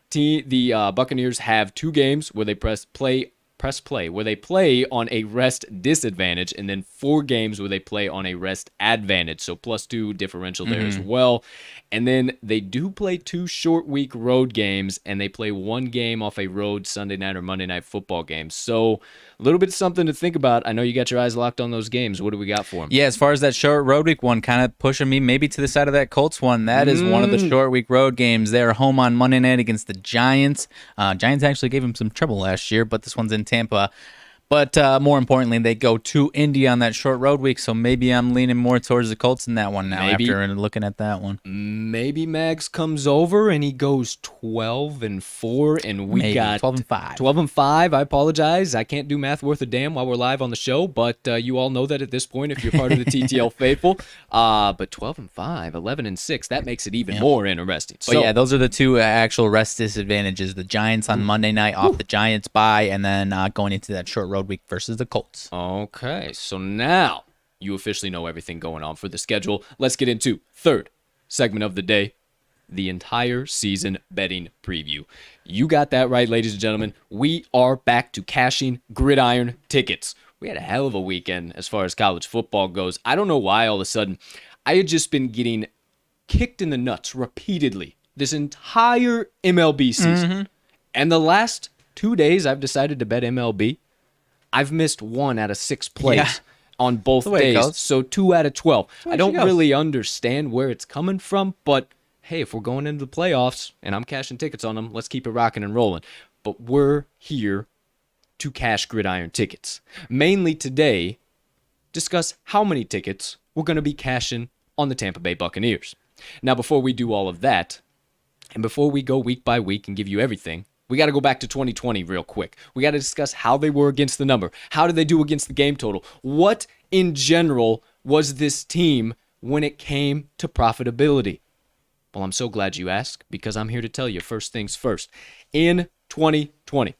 The Buccaneers have 2 games where they press play, where they play on a rest disadvantage, and then 4 games where they play on a rest advantage. So +2 differential there as well. And then they do play 2 short week road games, and they play 1 game off a road Sunday night or Monday night football game. So a little bit of something to think about. I know you got your eyes locked on those games. What do we got for them? Yeah, as far as that short road week one, kind of pushing me maybe to the side of that Colts one. That is one of the short week road games. They're home on Monday night against the Giants. Giants actually gave them some trouble last year, but this one's in Tampa. But more importantly, they go to Indy on that short road week, so maybe I'm leaning more towards the Colts in that one now after looking at that one. Maybe Mags comes over and he goes 12-4, and we got 12-5. 12-5. I apologize. I can't do math worth a damn while we're live on the show, but you all know that at this point if you're part of the TTL faithful. But 12-5, 11-6, that makes it even more interesting. But yeah, those are the 2 actual rest disadvantages. The Giants on Monday night off the Giants bye, and then going into that short road week versus the Colts. Okay, so now you officially know everything going on for the schedule. Let's get into third segment of the day, the entire season betting preview. You got that right, ladies and gentlemen. We are back to cashing gridiron tickets. We had a hell of a weekend as far as college football goes. I don't know why all of a sudden I had just been getting kicked in the nuts repeatedly this entire MLB season. And the last 2 days I've decided to bet MLB. I've missed 1 out of 6 plays on both days, so 2 out of 12. I don't really understand where it's coming from, but hey, if we're going into the playoffs and I'm cashing tickets on them, let's keep it rocking and rolling. But we're here to cash gridiron tickets. Mainly today, discuss how many tickets we're going to be cashing on the Tampa Bay Buccaneers. Now, before we do all of that, and before we go week by week and give you everything, we got to go back to 2020 real quick. We got to discuss how they were against the number. How did they do against the game total? What, in general, was this team when it came to profitability? Well, I'm so glad you asked, because I'm here to tell you first things first. In 2020,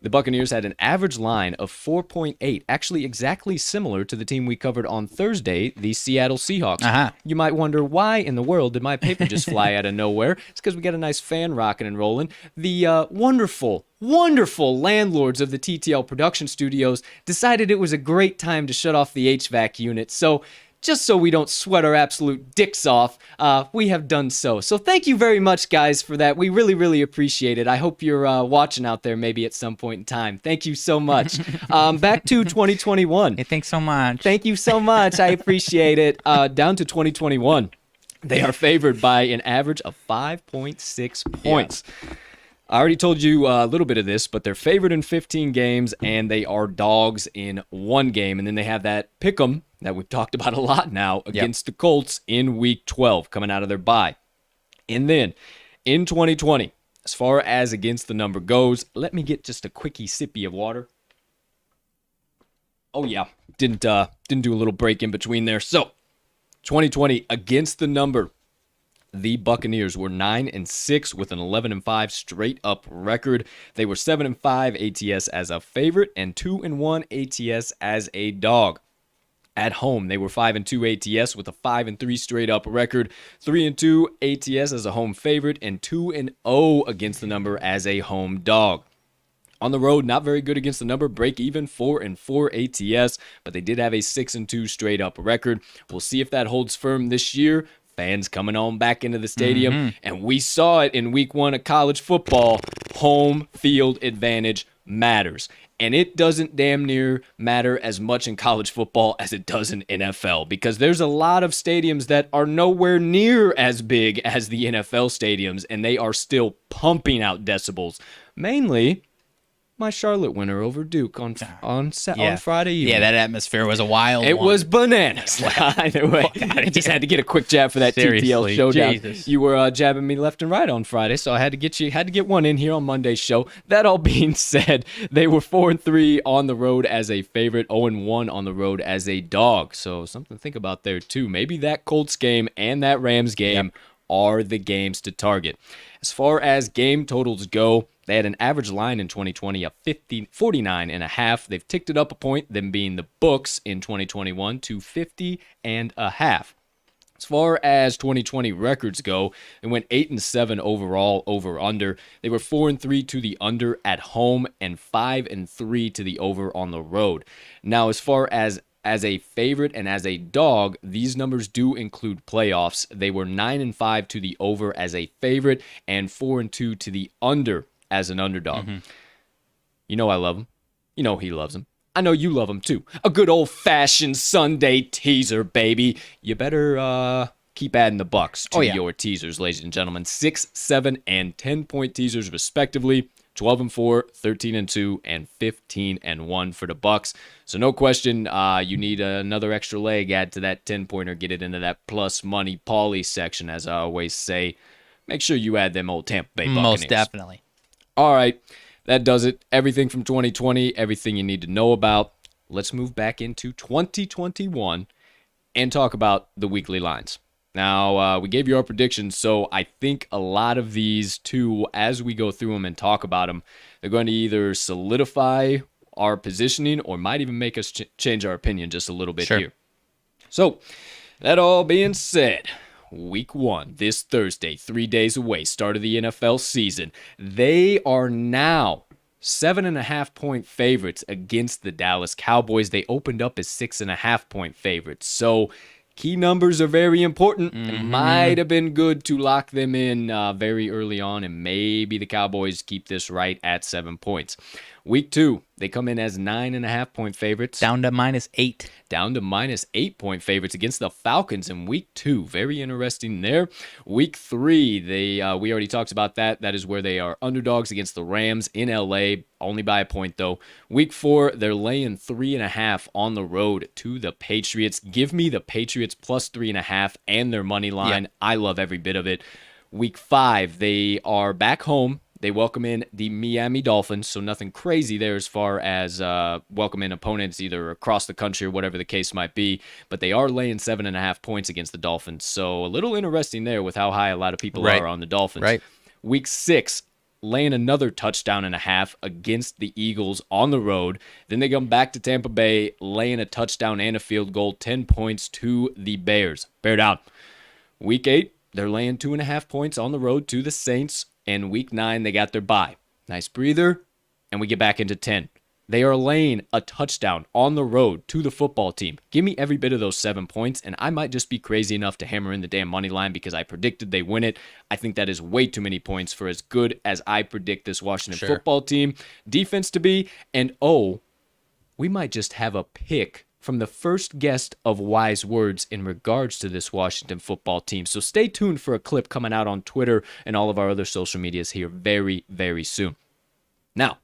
the Buccaneers had an average line of 4.8, actually exactly similar to the team we covered on Thursday, the Seattle Seahawks. You might wonder, why in the world did my paper just fly out of nowhere? It's because we got a nice fan rocking and rolling. The wonderful landlords of the TTL production studios decided it was a great time to shut off the HVAC unit. So just so we don't sweat our absolute dicks off, we have done so. So thank you very much, guys, for that. We really, really appreciate it. I hope you're watching out there maybe at some point in time. Thank you so much. Back to 2021. Hey, thanks so much. Thank you so much. I appreciate it. Down to 2021. They are favored by an average of 5.6 points. I already told you a little bit of this, but they're favored in 15 games, and they are dogs in 1 game. And then they have that pick'em that we've talked about a lot now against the Colts in Week 12 coming out of their bye. And then in 2020, as far as against the number goes, let me get just a quickie sippy of water. Oh, yeah. Didn't do a little break in between there. So 2020 against the number. The Buccaneers were 9-6 with an 11-5 straight up record. They were 7-5 ATS as a favorite and 2-1 ATS as a dog. At home, they were 5-2 ATS with a 5-3 straight up record, 3-2 ATS as a home favorite, and 2-0 against the number as a home dog. On the road, not very good against the number, break even 4-4 ATS, but they did have a 6-2 straight up record. We'll see if that holds firm this year. Fans coming on back into the stadium, and we saw it in week 1 of college football. Home field advantage matters. And it doesn't damn near matter as much in college football as it does in NFL, because there's a lot of stadiums that are nowhere near as big as the NFL stadiums, and they are still pumping out decibels. Mainly my Charlotte winner over Duke on Friday evening. Yeah, that atmosphere was a wild It one. was bananas. Either way, I just had to get a quick jab for that TTL showdown. Jesus. You were jabbing me left and right on Friday, so I had to get one in here on Monday's show. That all being said, they were 4-3 on the road as a favorite, 0-1 on the road as a dog. So something to think about there too. Maybe that Colts game and that Rams game are the games to target. As far as game totals go, they had an average line in 2020 of 49.5. They've ticked it up a point, them being the Bucks in 2021 to 50.5. As far as 2020 records go, they went 8-7 overall over under. They were 4-3 to the under at home and 5-3 to the over on the road. Now, as far as a favorite and as a dog, these numbers do include playoffs. They were 9-5 to the over as a favorite and 4-2 to the under as an underdog. You know I love him. You know he loves him. I know you love him too. A good old-fashioned Sunday teaser, baby. You better keep adding the Bucks to your teasers, ladies and gentlemen. 6, 7, and 10-point teasers respectively. 12-4, 13-2, and 15-1 for the Bucks. So no question, you need another extra leg. Add to that 10-pointer, get it into that plus money Pauly section, as I always say. Make sure you add them old Tampa Bay Buccaneers. Most definitely. All right, that does it. Everything from 2020, everything you need to know about. Let's move back into 2021 and talk about the weekly lines. Now, we gave you our predictions, so I think a lot of these, too, as we go through them and talk about them, they're going to either solidify our positioning or might even make us change our opinion just a little bit here. So, that all being said, Week 1, this Thursday, 3 days away, start of the NFL season. They are now 7.5-point favorites against the Dallas Cowboys. They opened up as 6.5-point favorites. So, key numbers are very important. It might have been good to lock them in very early on, and maybe the Cowboys keep this right at 7 points. Week 2, they come in as 9.5-point favorites. Down to -8. Down to -8-point favorites against the Falcons in Week 2. Very interesting there. Week 3, we already talked about that. That is where they are underdogs against the Rams in LA, only by a point though. Week 4, they're laying 3.5 on the road to the Patriots. Give me the Patriots plus 3.5 and their money line. Yeah. I love every bit of it. Week 5, they are back home. They welcome in the Miami Dolphins, so nothing crazy there as far as welcome in opponents either across the country or whatever the case might be, but they are laying 7.5 points against the Dolphins, so a little interesting there with how high a lot of people are on the Dolphins. Right. Week 6, laying another touchdown and a half against the Eagles on the road. Then they come back to Tampa Bay, laying a touchdown and a field goal, 10 points to the Bears. Bear down. Week 8, they're laying 2.5 points on the road to the Saints. And Week 9, they got their bye. Nice breather, and we get back into 10. They are laying a touchdown on the road to the football team. Give me every bit of those 7 points, and I might just be crazy enough to hammer in the damn money line because I predicted they win it. I think that is way too many points for as good as I predict this Washington football team defense to be. And we might just have a pick from the first guest of wise words in regards to this Washington football team. So stay tuned for a clip coming out on Twitter and all of our other social medias here very, very soon. Now,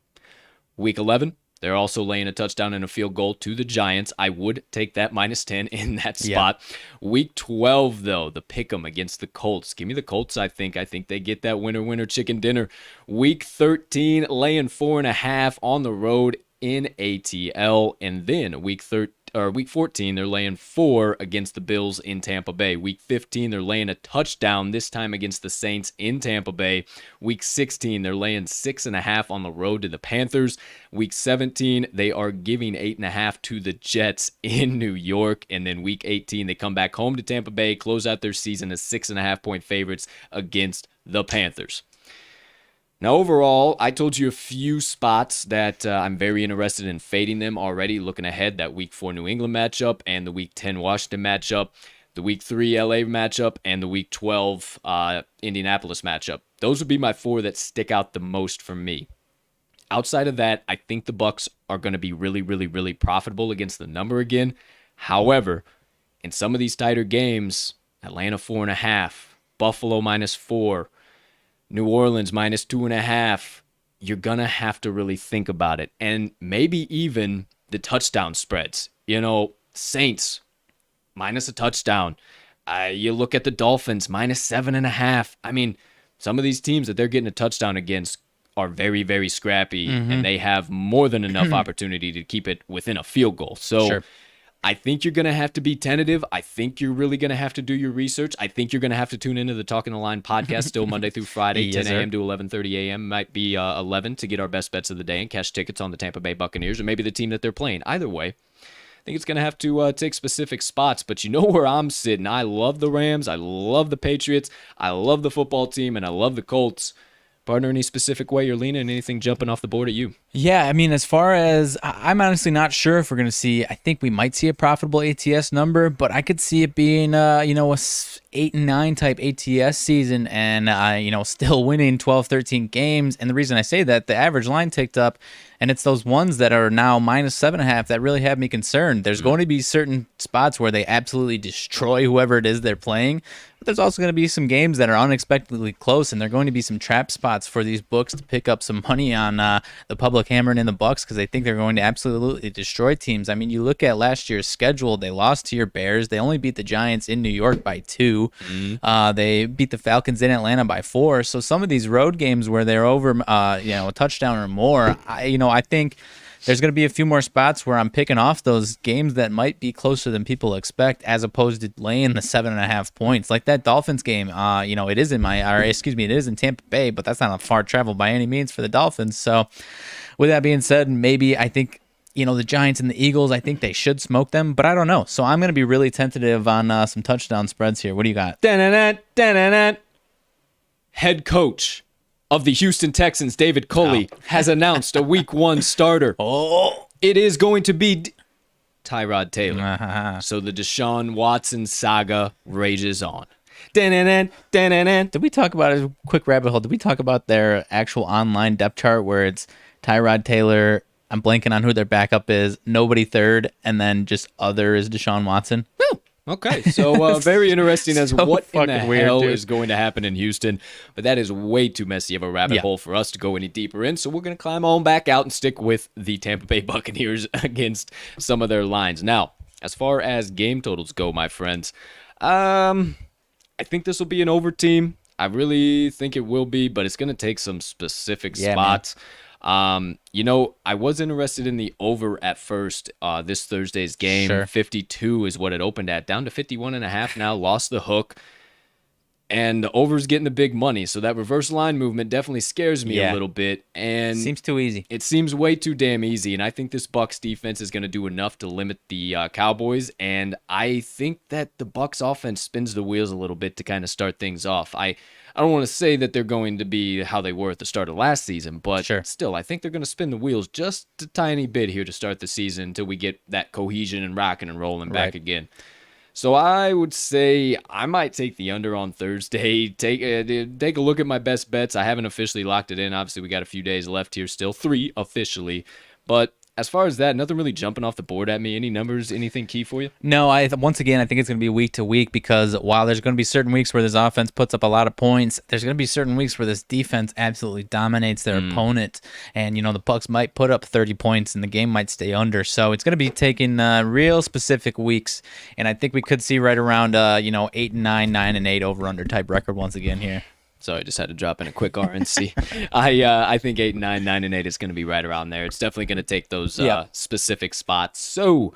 Week 11, they're also laying a touchdown and a field goal to the Giants. I would take that -10 in that spot. Yeah. Week 12, though, the pick'em against the Colts. Give me the Colts, I think. I think they get that winner chicken dinner. Week 13, laying 4.5 on the road in ATL. And then Week 14, they're laying 4 against the Bills in Tampa Bay. Week 15, they're laying a touchdown, this time against the Saints in Tampa Bay. Week 16, they're laying 6.5 on the road to the Panthers. Week 17, they are giving 8.5 to the Jets in New York. And then Week 18, they come back home to Tampa Bay, close out their season as 6.5-point favorites against the Panthers. Now, overall, I told you a few spots that I'm very interested in fading them already, looking ahead, that Week 4 New England matchup and the Week 10 Washington matchup, the Week 3 LA matchup, and the Week 12 Indianapolis matchup. Those would be my 4 that stick out the most for me. Outside of that, I think the Bucs are going to be really, really, really profitable against the number again. However, in some of these tighter games, Atlanta 4.5, Buffalo -4, New Orleans -2.5, you're going to have to really think about it. And maybe even the touchdown spreads. Saints minus a touchdown. You look at the Dolphins -7.5. I mean, some of these teams that they're getting a touchdown against are very, very scrappy, and they have more than enough opportunity to keep it within a field goal. So Sure. I think you're going to have to be tentative. I think you're really going to have to do your research. I think you're going to have to tune into the Talking the Line podcast still Monday through Friday, Yes, 10 a.m. sir. to 11:30 a.m. Might be 11 to get our best bets of the day and cash tickets on the Tampa Bay Buccaneers or maybe the team that they're playing. Either way, I think it's going to have to take specific spots, but you know where I'm sitting. I love the Rams. I love the Patriots. I love the football team, and I love the Colts. Partner, any specific way you're leaning? Anything jumping off the board at you? Yeah, I mean, as far as I'm honestly not sure if we're going to see. I think we might see a profitable ATS number, but I could see it being, a 8 and 9 type ATS season, and still winning 12, 13 games. And the reason I say that, the average line ticked up, and it's those ones that are now -7.5 that really have me concerned. There's going to be certain spots where they absolutely destroy whoever it is they're playing, but there's also going to be some games that are unexpectedly close, and there are going to be some trap spots for these books to pick up some money on the public hammering in the Bucs because they think they're going to absolutely destroy teams. I mean, you look at last year's schedule, they lost to your Bears. They only beat the Giants in New York by 2. They beat the Falcons in Atlanta by 4. So some of these road games where they're over, a touchdown or more, I think there's going to be a few more spots where I'm picking off those games that might be closer than people expect, as opposed to laying the 7.5 points. Like that Dolphins game, it is in Tampa Bay, but that's not a far travel by any means for the Dolphins. So with that being said, maybe I think, the Giants and the Eagles, I think they should smoke them, but I don't know. So I'm going to be really tentative on some touchdown spreads here. What do you got? Head coach of the Houston Texans, David Culley, has announced a Week 1 starter. It is going to be Tyrod Taylor. So the Deshaun Watson saga rages on. Did we talk about a quick rabbit hole? Did we talk about their actual online depth chart where it's Tyrod Taylor, I'm blanking on who their backup is, nobody third, and then just other is Deshaun Watson? Okay, so very interesting as so what in the fucking weird, hell dude. is going to happen in Houston. But that is way too messy of a rabbit hole for us to go any deeper in. So we're going to climb on back out and stick with the Tampa Bay Buccaneers against some of their lines. Now, as far as game totals go, my friends, I think this will be an over team. I really think it will be, but it's going to take some specific spots. I was interested in the over at first this Thursday's game. Sure. 52 is what it opened at, down to 51.5 now, lost the hook. And the over's getting the big money, so that reverse line movement definitely scares me a little bit. And Seems too easy. it seems way too damn easy, and I think this Bucs defense is going to do enough to limit the Cowboys, and I think that the Bucs offense spins the wheels a little bit to kind of start things off. I don't want to say that they're going to be how they were at the start of last season, but still, I think they're going to spin the wheels just a tiny bit here to start the season until we get that cohesion and rocking and rolling back again. So I would say I might take the under on Thursday. Take a look at my best bets. I haven't officially locked it in. Obviously, we got a few days left here still, 3 officially. But as far as that, nothing really jumping off the board at me. Any numbers, anything key for you? No, once again, I think it's going to be week to week because while there's going to be certain weeks where this offense puts up a lot of points, there's going to be certain weeks where this defense absolutely dominates their opponent. And, the Bucs might put up 30 points and the game might stay under. So it's going to be taking real specific weeks. And I think we could see right around, 8 and 9, 9 and 8 over under type record once again here. So I just had to drop in a quick RNC. I think 8 and 9, 9 and 8 is going to be right around there. It's definitely going to take those specific spots. So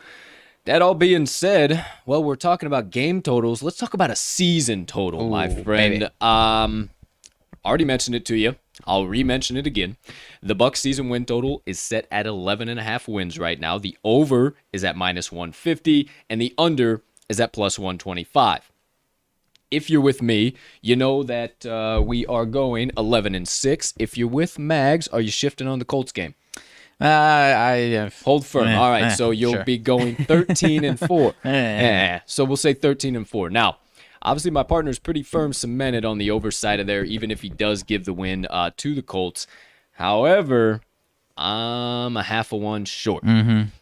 that all being said, well, we're talking about game totals. Let's talk about a season total, my friend. Already mentioned it to you. I'll re-mention it again. The Bucs season win total is set at 11.5 wins right now. The over is at -150, and the under is at +125. If you're with me, you know that we are going 11-6. If you're with Mags, are you shifting on the Colts game? I Hold firm. All right, so you'll sure. be going 13-4. So we'll say 13-4. Now, obviously, my partner is pretty firm cemented on the overside of there, even if he does give the win to the Colts. However, I'm a 0.5 short. And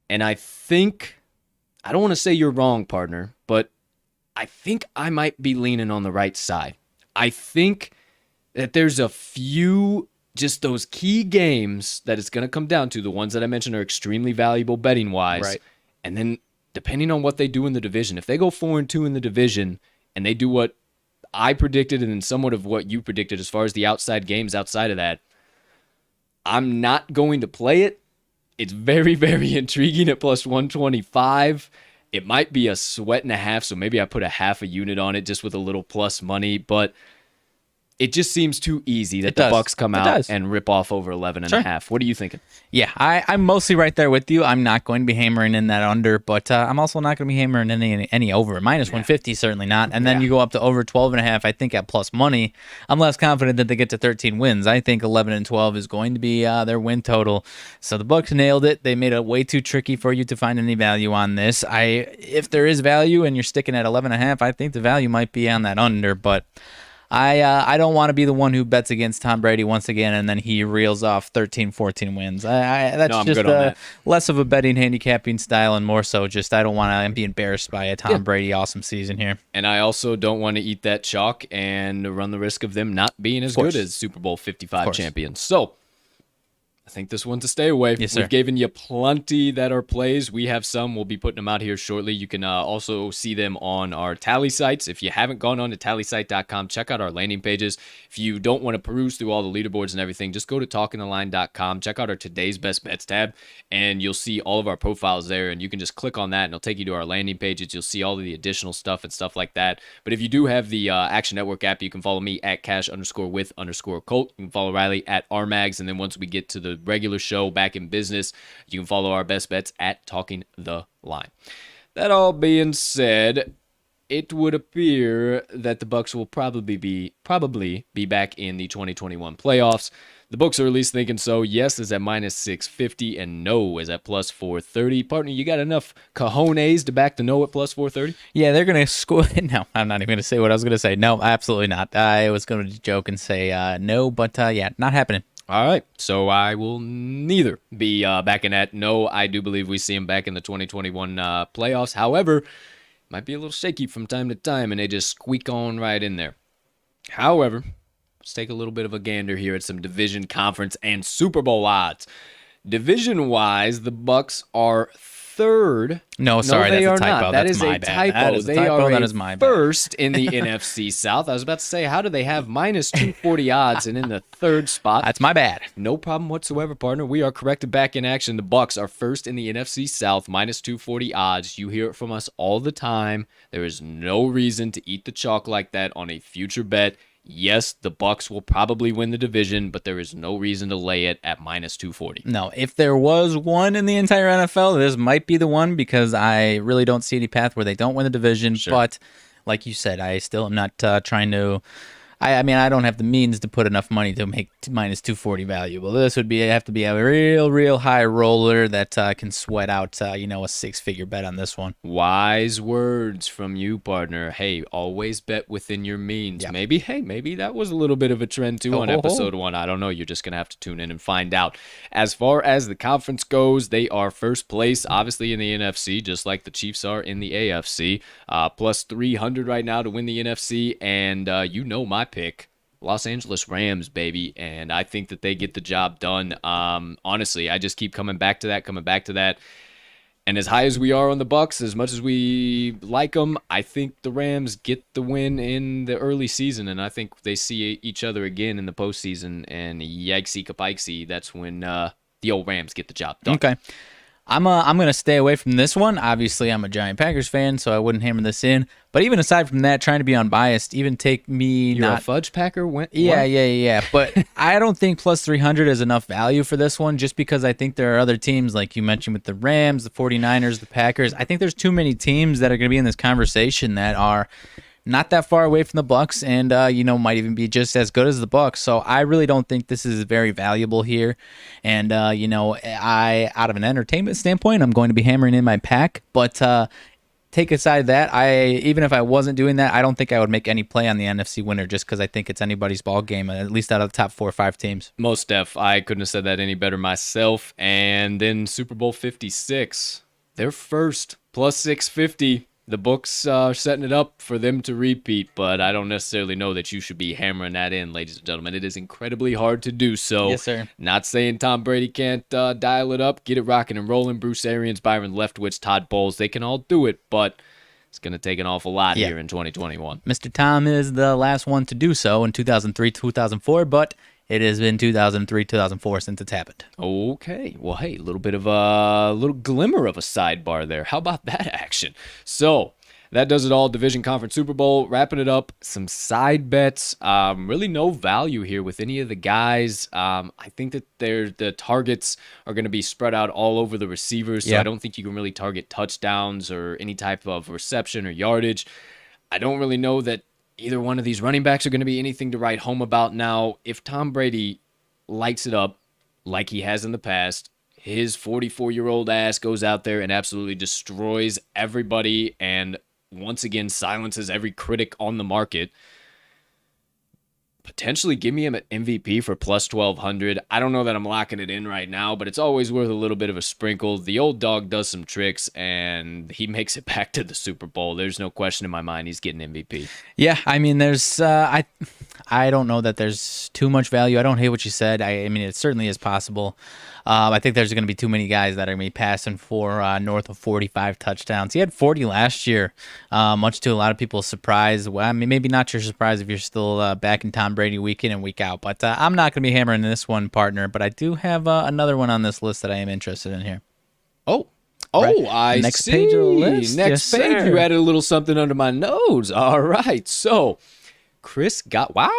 I think, I don't want to say you're wrong, partner, but I think I might be leaning on the right side. I think that there's a few, just those key games that it's going to come down to. The ones that I mentioned are extremely valuable betting-wise. Right. And then depending on what they do in the division, if they go 4-2 in the division and they do what I predicted and then somewhat of what you predicted as far as the outside games outside of that, I'm not going to play it. It's very, very intriguing at plus 125. It might be a sweat and a half, so maybe I put a half a unit on it just with a little plus money, but it just seems too easy that the Bucks come out and rip off over 11.5. What are you thinking? Yeah, I'm mostly right there with you. I'm not going to be hammering in that under, but I'm also not going to be hammering in any over. Minus 150, certainly not. And then you go up to over 12.5. I think at plus money, I'm less confident that they get to 13 wins. I think 11-12 is going to be their win total. So the Bucks nailed it. They made it way too tricky for you to find any value on this. If there is value and you're sticking at 11.5, I think the value might be on that under, but I don't want to be the one who bets against Tom Brady once again and then he reels off 13, 14 wins. That's just less of a betting handicapping style and more so just I don't want to be embarrassed by a Tom Brady awesome season here. And I also don't want to eat that chalk and run the risk of them not being as good as Super Bowl 55 champions. So I think this one's a stay away. Yes, We've given you plenty that are plays. We have some. We'll be putting them out here shortly. You can also see them on our tally sites. If you haven't gone on to tallysite.com, check out our landing pages. If you don't want to peruse through all the leaderboards and everything, just go to talkingtheline.com. Check out our Today's Best Bets tab, and you'll see all of our profiles there, and you can just click on that, and it'll take you to our landing pages. You'll see all of the additional stuff and stuff like that. But if you do have the Action Network app, you can follow me at cash_with_Colt. You can follow Riley at RMags, and then once we get to the regular show back in business, you can follow our best bets at Talking the Line. That all being said, it would appear that the Bucks will probably be back in the 2021 playoffs. The books are at least thinking so. Yes is at minus 650 and no is at plus 430. Partner, you got enough cojones to back the no at plus 430? Yeah, they're going to score. No, I'm not even going to say what I was going to say. No, absolutely not. I was going to joke and say no, but yeah, not happening. All right, so I will neither be backing at no. I do believe we see him back in the 2021 playoffs. However, might be a little shaky from time to time, and they just squeak on right in there. However, let's take a little bit of a gander here at some division, conference, and Super Bowl odds. Division-wise, the Bucks are third. No, sorry, they that's a are typo. not. That's is my a bad. typo. That is a typo. That is my bad. First in the NFC South. I was about to say, how do they have minus 240 odds and in the third spot? That's my bad. No problem whatsoever, partner. We are corrected back in action. The Bucks are first in the NFC South, minus 240 odds. You hear it from us all the time. There is no reason to eat the chalk like that on a future bet. Yes, the Bucks will probably win the division, but there is no reason to lay it at minus 240. No, if there was one in the entire NFL, this might be the one because I really don't see any path where they don't win the division. Sure. But like you said, I still am not trying to. I mean, I don't have the means to put enough money to make minus 240 valuable. This would have to be a real high roller that can sweat out, a 6-figure bet on this one. Wise words from you, partner. Hey, always bet within your means. Yep. Maybe that was a little bit of a trend too on episode 1. I don't know. You're just going to have to tune in and find out. As far as the conference goes, they are first place, obviously in the NFC, just like the Chiefs are in the AFC. Plus 300 right now to win the NFC, and my pick, Los Angeles Rams, baby, and I think that they get the job done. Honestly, I just keep coming back to that. And as high as we are on the Bucks, as much as we like them, I think the Rams get the win in the early season, and I think they see each other again in the postseason, and yikesy-kapikesy, that's when the old Rams get the job done. Okay. I'm going to stay away from this one. Obviously, I'm a giant Packers fan, so I wouldn't hammer this in. But even aside from that, trying to be unbiased, even take me You're a fudge packer? Yeah. But I don't think plus 300 is enough value for this one, just because I think there are other teams, like you mentioned with the Rams, the 49ers, the Packers. I think there's too many teams that are going to be in this conversation that are not that far away from the Bucks, and might even be just as good as the Bucks. So I really don't think this is very valuable here. And I, out of an entertainment standpoint, I'm going to be hammering in my pack. But take aside that, even if I wasn't doing that, I don't think I would make any play on the NFC winner, just because I think it's anybody's ball game, at least out of the top 4 or 5 teams. Most def. I couldn't have said that any better myself. And then Super Bowl 56, they're first, plus 650. The books are setting it up for them to repeat, but I don't necessarily know that you should be hammering that in, ladies and gentlemen. It is incredibly hard to do so. Yes, sir. Not saying Tom Brady can't dial it up, get it rocking and rolling. Bruce Arians, Byron Leftwich, Todd Bowles, they can all do it, but it's going to take an awful lot here in 2021. Mr. Tom is the last one to do so in 2003, 2004, but it has been 2003, 2004 since it's happened. Okay. Well, hey, a little bit of a little glimmer of a sidebar there. How about that action? So that does it all. Division Conference Super Bowl. Wrapping it up. Some side bets. Really no value here with any of the guys. I think that the targets are going to be spread out all over the receivers. So I don't think you can really target touchdowns or any type of reception or yardage. I don't really know that either one of these running backs are going to be anything to write home about. Now, if Tom Brady lights it up like he has in the past, his 44-year-old ass goes out there and absolutely destroys everybody and once again silences every critic on the market, potentially give me him at MVP for plus 1,200. I don't know that I'm locking it in right now, but it's always worth a little bit of a sprinkle. The old dog does some tricks, and he makes it back to the Super Bowl. There's no question in my mind he's getting MVP. Yeah, I mean, there's I don't know that there's too much value. I don't hate what you said. I mean, it certainly is possible. I think there's going to be too many guys that are going to be passing for north of 45 touchdowns. He had 40 last year, much to a lot of people's surprise. Well, I mean, maybe not your surprise if you're still back in Tom Brady week in and week out. But I'm not going to be hammering this one, partner. But I do have another one on this list that I am interested in here. Oh, Right. I Next see. page of the list. Next Yes, page, sir. you added a little something under my nose. All right, so Chris Godwin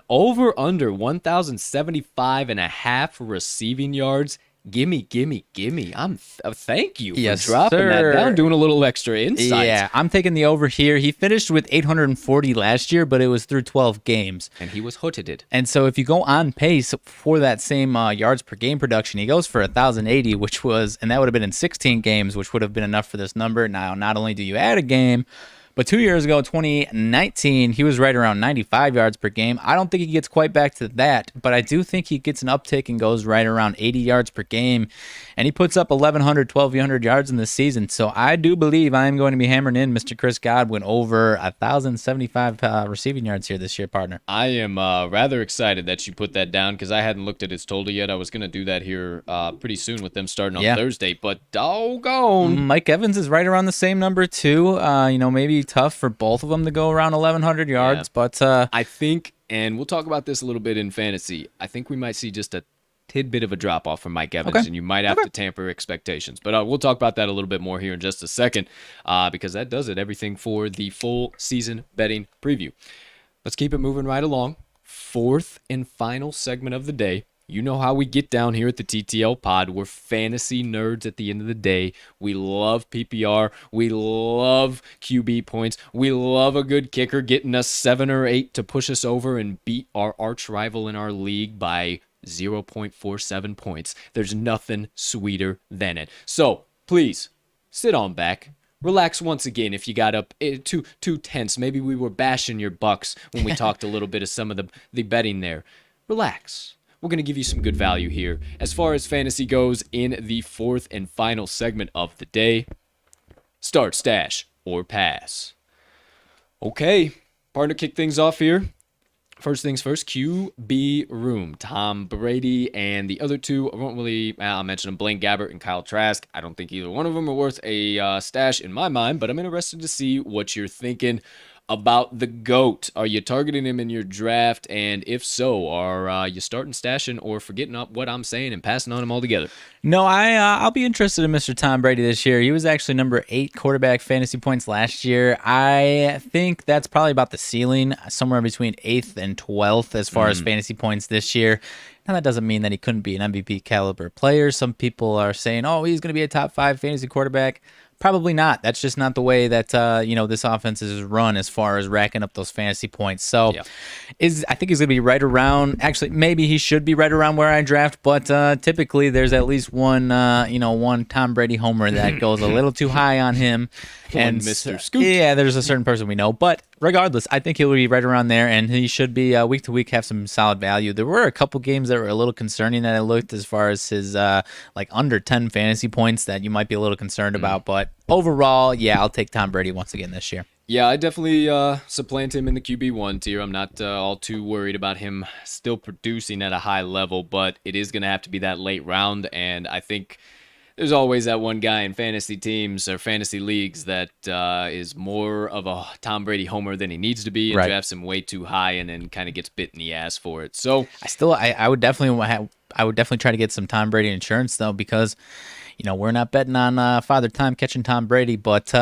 over under 1,075 and a half receiving yards. Gimme. Thank you for dropping that down, doing a little extra insight. Yeah, I'm taking the over here. He finished with 840 last year, but it was through 12 games. And he was hooted. And so if you go on pace for that same yards per game production, he goes for 1,080, and that would have been in 16 games, which would have been enough for this number. Now, not only do you add a game, but 2 years ago, 2019, he was right around 95 yards per game. I don't think he gets quite back to that, but I do think he gets an uptick and goes right around 80 yards per game. And he puts up 1,100, 1,200 yards in this season. So I do believe I am going to be hammering in Mr. Chris Godwin over 1,075 receiving yards here this year, partner. I am rather excited that you put that down because I hadn't looked at his total yet. I was going to do that here pretty soon with them starting on Thursday, but doggone. Mike Evans is right around the same number too. Maybe tough for both of them to go around 1,100 yards, but I think, and we'll talk about this a little bit in fantasy, I think we might see just a tidbit of a drop-off from Mike Evans, and you might have to tamper expectations. But we'll talk about that a little bit more here in just a second because that does it, everything for the full season betting preview. Let's keep it moving right along. Fourth and final segment of the day. You know how we get down here at the TTL Pod. We're fantasy nerds at the end of the day. We love PPR. We love QB points. We love a good kicker getting us 7 or 8 to push us over and beat our arch rival in our league by 0.47 points. There's nothing sweeter than it. So please sit on back. Relax once again if you got up too tense. Maybe we were bashing your Bucks when we talked a little bit of some of the betting there. Relax. We're going to give you some good value here. As far as fantasy goes in the fourth and final segment of the day, start, stash, or pass. Okay, partner, kick things off here. First things first, QB room. Tom Brady and the other two, I'll mention them, Blaine Gabbert and Kyle Trask. I don't think either one of them are worth a stash in my mind, but I'm interested to see what you're thinking about the GOAT. Are you targeting him in your draft? And if so, are you starting, stashing, or forgetting up what I'm saying and passing on him altogether? No, I'll be interested in Mr. Tom Brady this year. He was actually number 8 quarterback fantasy points last year. I think that's probably about the ceiling, somewhere between 8th and 12th as far as fantasy points this year. Now, that doesn't mean that he couldn't be an MVP caliber player. Some people are saying, oh, he's going to be a top 5 fantasy quarterback. Probably not. That's just not the way that this offense is run as far as racking up those fantasy points. So I think he's going to be right around. Actually, maybe he should be right around where I draft, but typically there's at least one Tom Brady homer that goes a little too high on him. And Mr. Scoot. Yeah, there's a certain person we know, but regardless, I think he'll be right around there, and he should be week to week have some solid value. There were a couple games that were a little concerning that I looked as far as his under 10 fantasy points that you might be a little concerned about, but overall, I'll take Tom Brady once again this year. Yeah, I definitely supplant him in the QB1 tier. I'm not all too worried about him still producing at a high level, but it is going to have to be that late round, and I think there's always that one guy in fantasy teams or fantasy leagues that is more of a Tom Brady homer than he needs to be and drafts him way too high and then kind of gets bit in the ass for it. So I would definitely try to get some Tom Brady insurance though, because we're not betting on Father Time catching Tom Brady, but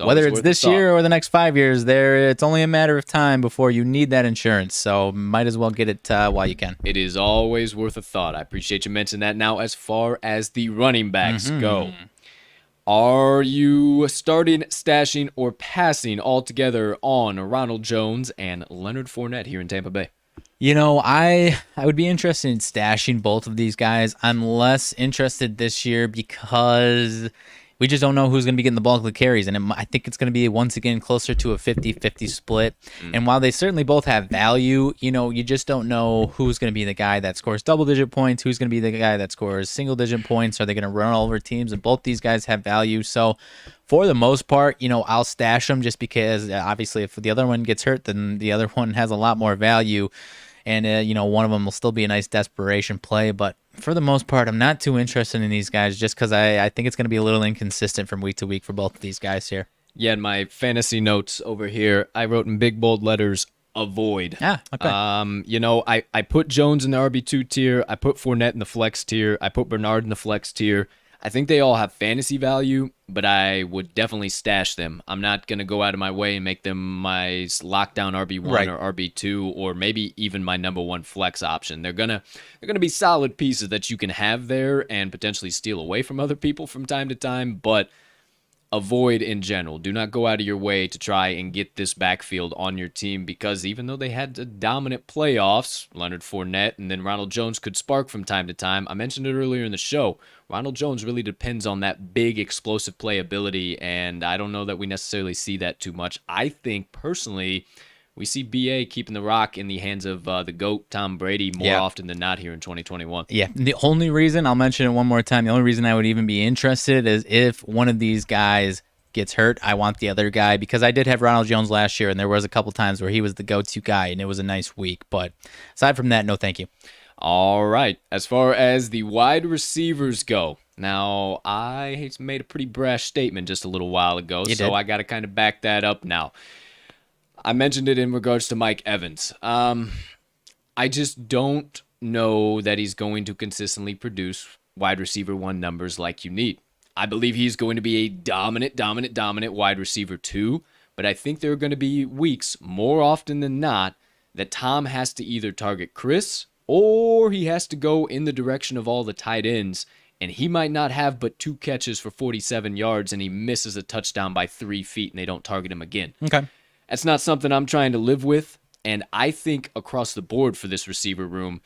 whether it's this year or the next 5 years, it's only a matter of time before you need that insurance. So might as well get it while you can. It is always worth a thought. I appreciate you mentioning that. Now, as far as the running backs go, are you starting, stashing, or passing altogether on Ronald Jones and Leonard Fournette here in Tampa Bay? I would be interested in stashing both of these guys. I'm less interested this year because we just don't know who's going to be getting the bulk of the carries, and I think it's going to be, once again, closer to a 50-50 split. And while they certainly both have value, you just don't know who's going to be the guy that scores double-digit points, who's going to be the guy that scores single-digit points. Are they going to run all over teams? And both these guys have value. So for the most part, I'll stash them just because, obviously, if the other one gets hurt, then the other one has a lot more value. And, one of them will still be a nice desperation play. But for the most part, I'm not too interested in these guys just because I think it's going to be a little inconsistent from week to week for both of these guys here. Yeah, in my fantasy notes over here, I wrote in big bold letters, avoid. Okay. I put Jones in the RB2 tier. I put Fournette in the flex tier. I put Bernard in the flex tier. I think they all have fantasy value, but I would definitely stash them. I'm not going to go out of my way and make them my lockdown RB1 or RB2 or maybe even my number one flex option. They're going to be solid pieces that you can have there and potentially steal away from other people from time to time, but avoid in general. Do not go out of your way to try and get this backfield on your team, because even though they had the dominant playoffs, Leonard Fournette and then Ronald Jones could spark from time to time. I mentioned it earlier in the show. Ronald Jones really depends on that big explosive playability, and I don't know that we necessarily see that too much. I think personally we see BA keeping the rock in the hands of the GOAT, Tom Brady, more often than not here in 2021. Yeah, the only reason, I'll mention it one more time, the only reason I would even be interested is if one of these guys gets hurt. I want the other guy, because I did have Ronald Jones last year, and there was a couple times where he was the go-to guy, and it was a nice week. But aside from that, no thank you. All right, as far as the wide receivers go, now I made a pretty brash statement just a little while ago, so I got to kind of back that up now. I mentioned it in regards to Mike Evans. I just don't know that he's going to consistently produce wide receiver 1 numbers like you need. I believe he's going to be a dominant wide receiver 2, but I think there are going to be weeks, more often than not, that Tom has to either target Chris or he has to go in the direction of all the tight ends, and he might not have but 2 catches for 47 yards, and he misses a touchdown by 3 feet, and they don't target him again. Okay. That's not something I'm trying to live with, and I think across the board for this receiver room,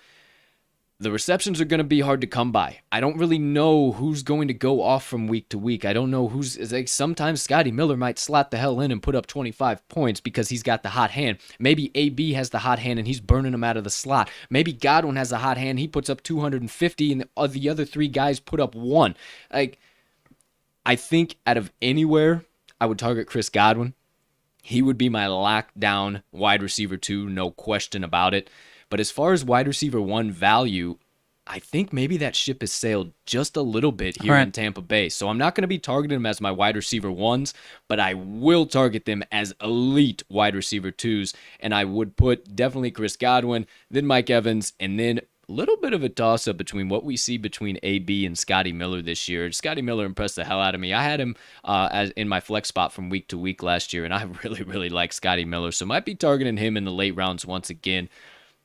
the receptions are going to be hard to come by. I don't really know who's going to go off from week to week. I don't know sometimes Scotty Miller might slot the hell in and put up 25 points because he's got the hot hand. Maybe AB has the hot hand and he's burning them out of the slot. Maybe Godwin has the hot hand, he puts up 250 and the other 3 guys put up 1. I think out of anywhere, I would target Chris Godwin. He would be my lockdown wide receiver 2, no question about it. But as far as wide receiver 1 value, I think maybe that ship has sailed just a little bit here in Tampa Bay. So I'm not going to be targeting them as my wide receiver 1s, but I will target them as elite wide receiver 2s. And I would put definitely Chris Godwin, then Mike Evans, and then a little bit of a toss-up between what we see between AB and Scotty Miller this year. Scotty Miller impressed the hell out of me. I had him as in my flex spot from week to week last year, and I really like Scotty Miller. So might be targeting him in the late rounds once again.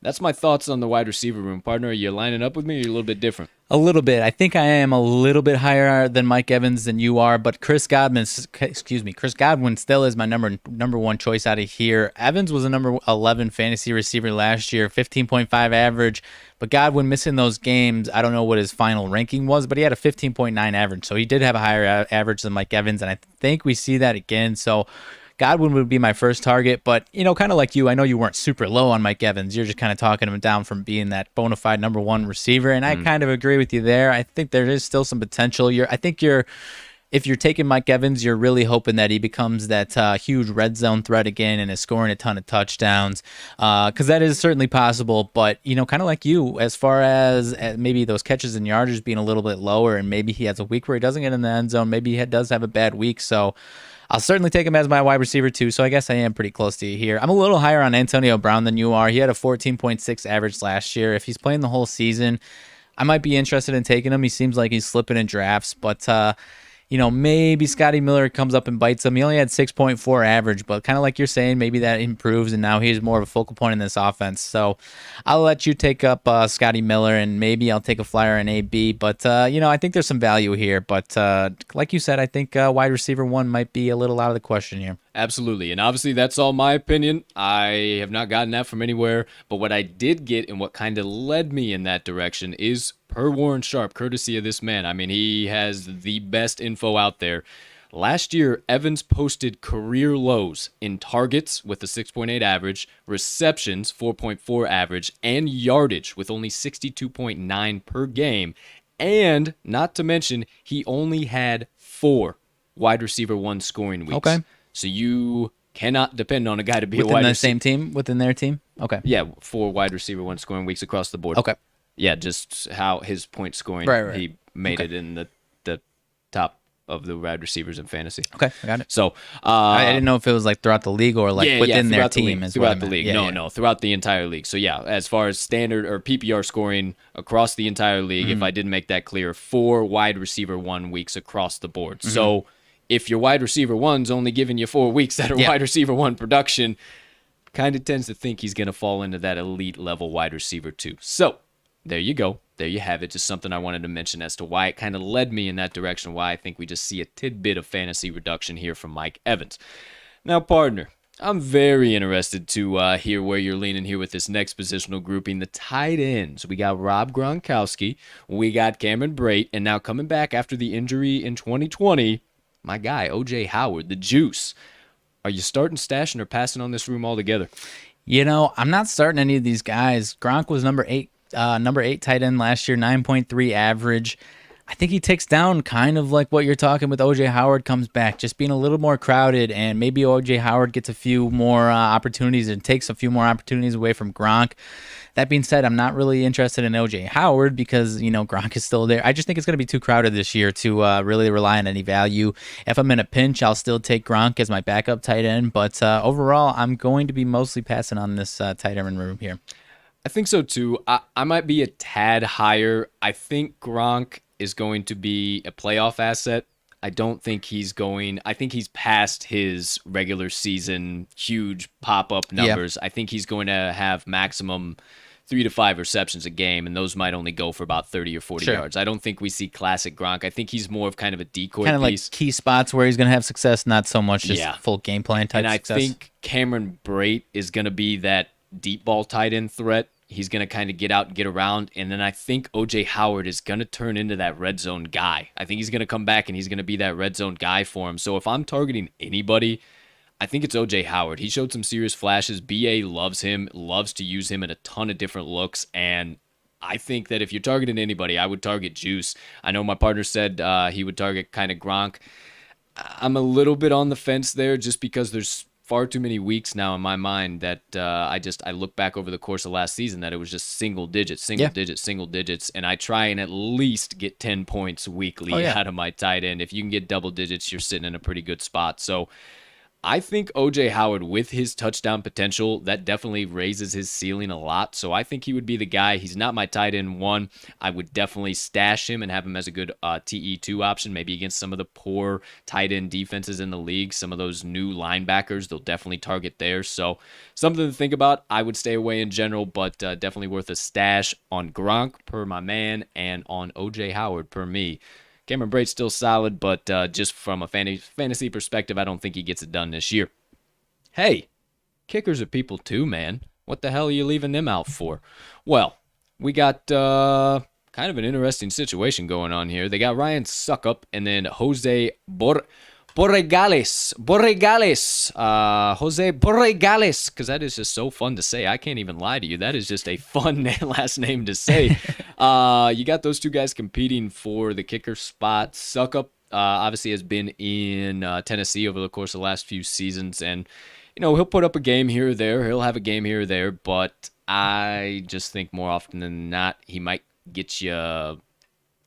That's my thoughts on the wide receiver room. Partner, are you lining up with me or are you a little bit different? A little bit. I think I am a little bit higher than Mike Evans than you are, but Chris Godwin still is my number one choice out of here. Evans was a number 11 fantasy receiver last year, 15.5 average, but Godwin missing those games, I don't know what his final ranking was, but he had a 15.9 average, so he did have a higher average than Mike Evans, and I think we see that again, so Godwin would be my first target, but, kind of like you, I know you weren't super low on Mike Evans. You're just kind of talking him down from being that bona fide number one receiver, and I kind of agree with you there. I think there is still some potential. If you're taking Mike Evans, you're really hoping that he becomes that huge red zone threat again and is scoring a ton of touchdowns, because that is certainly possible. But, kind of like you, as far as maybe those catches and yardage being a little bit lower, and maybe he has a week where he doesn't get in the end zone, maybe he does have a bad week, so I'll certainly take him as my wide receiver too, so I guess I am pretty close to you here. I'm a little higher on Antonio Brown than you are. He had a 14.6 average last year. If he's playing the whole season, I might be interested in taking him. He seems like he's slipping in drafts, but maybe Scotty Miller comes up and bites him. He only had 6.4 average, but kind of like you're saying, maybe that improves, and now he's more of a focal point in this offense. So I'll let you take up Scotty Miller, and maybe I'll take a flyer in AB. But, I think there's some value here. But like you said, I think wide receiver one might be a little out of the question here. Absolutely. And obviously, that's all my opinion. I have not gotten that from anywhere. But what I did get and what kind of led me in that direction is per Warren Sharp, courtesy of this man. I mean, he has the best info out there. Last year, Evans posted career lows in targets with a 6.8 average, receptions 4.4 average, and yardage with only 62.9 per game. And not to mention, he only had 4 wide receiver one scoring weeks. Okay. So you cannot depend on a guy to be within a wide the receiver. same team, within their team? Okay. Yeah, 4 wide receiver one scoring weeks across the board. Okay. Yeah, just how his point scoring, Right. he made it in the top of the wide receivers in fantasy. Okay, I got it. So I didn't know if it was like throughout the league or like within their team. Throughout the league. No, throughout the entire league. So yeah, as far as standard or PPR scoring across the entire league, if I didn't make that clear, 4 wide receiver 1 weeks across the board. So if your wide receiver 1's only giving you 4 weeks that are wide receiver 1 production, kind of tends to think he's going to fall into that elite level wide receiver 2. So there you go. There you have it. Just something I wanted to mention as to why it kind of led me in that direction, why I think we just see a tidbit of fantasy reduction here from Mike Evans. Now, partner, I'm very interested to hear where you're leaning here with this next positional grouping, the tight ends. We got Rob Gronkowski, we got Cameron Brate, and now coming back after the injury in 2020, my guy, O.J. Howard, the juice. Are you starting, stashing, or passing on this room altogether? I'm not starting any of these guys. Gronk was number 8 tight end last year, 9.3 average. I think he takes down kind of like what you're talking with O.J. Howard comes back, just being a little more crowded, and maybe O.J. Howard gets a few more opportunities and takes a few more opportunities away from Gronk. That being said, I'm not really interested in O.J. Howard because, Gronk is still there. I just think it's going to be too crowded this year to really rely on any value. If I'm in a pinch, I'll still take Gronk as my backup tight end, but overall, I'm going to be mostly passing on this tight end room here. I think so too. I might be a tad higher. I think Gronk is going to be a playoff asset. I think he's past his regular season huge pop-up numbers. Yeah. I think he's going to have maximum 3 to 5 receptions a game, and those might only go for about 30 or 40 yards. I don't think we see classic Gronk. I think he's more of kind of a decoy kind of piece. Like key spots where he's going to have success, not so much just full game plan type success. And I think Cameron Brate is going to be that deep ball tight end threat. He's going to kind of get out and get around. And then I think O.J. Howard is going to turn into that red zone guy. I think he's going to come back and he's going to be that red zone guy for him. So if I'm targeting anybody, I think it's O.J. Howard. He showed some serious flashes. B.A. loves him, loves to use him in a ton of different looks. And I think that if you're targeting anybody, I would target Juice. I know my partner said he would target kind of Gronk. I'm a little bit on the fence there just because there's far too many weeks now in my mind that I look back over the course of last season that it was just single digits, and I try and at least get 10 points weekly out of my tight end. If you can get double digits, you're sitting in a pretty good spot. So I think O.J. Howard, with his touchdown potential, that definitely raises his ceiling a lot. So I think he would be the guy. He's not my tight end one. I would definitely stash him and have him as a good TE2 option, maybe against some of the poor tight end defenses in the league. Some of those new linebackers, they'll definitely target there. So something to think about. I would stay away in general, but definitely worth a stash on Gronk per my man and on O.J. Howard per me. Cameron Brate's still solid, but just from a fantasy perspective, I don't think he gets it done this year. Hey, kickers are people too, man. What the hell are you leaving them out for? Well, we got kind of an interesting situation going on here. They got Ryan Suckup and then Jose Borregales, Jose Borregales, because that is just so fun to say. I can't even lie to you. That is just a fun last name to say. You got those two guys competing for the kicker spot. Suckup obviously has been in Tennessee over the course of the last few seasons, and he'll put up a game here or there. He'll have a game here or there, but I just think more often than not, he might get you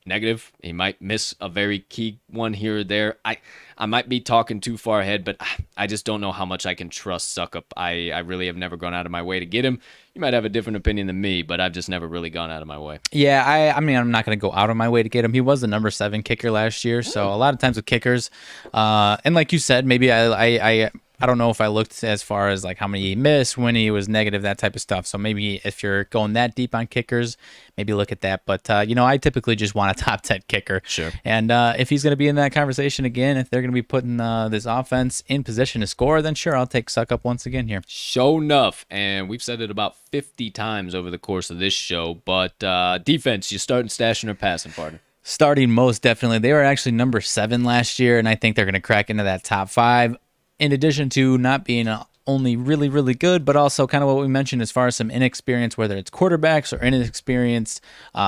negative. He might miss a very key one here or there. I might be talking too far ahead, but I just don't know how much I can trust Suckup. I really have never gone out of my way to get him. You might have a different opinion than me, but I've just never really gone out of my way. Yeah, I mean, I'm not going to go out of my way to get him. He was the number 7 kicker last year, so a lot of times with kickers, and like you said, maybe I don't know if I looked as far as like how many he missed, when he was negative, that type of stuff. So maybe if you're going that deep on kickers, maybe look at that. But, I typically just want a top 10 kicker. Sure. And if he's going to be in that conversation again, if they're going to be putting this offense in position to score, then sure, I'll take Suckup once again here. Sure enough. And we've said it about 50 times over the course of this show. But defense, you starting stashing or passing, partner? Starting most definitely. They were actually number 7 last year, and I think they're going to crack into that top 5. In addition to not being only really, really good, but also kind of what we mentioned as far as some inexperience, whether it's quarterbacks or inexperienced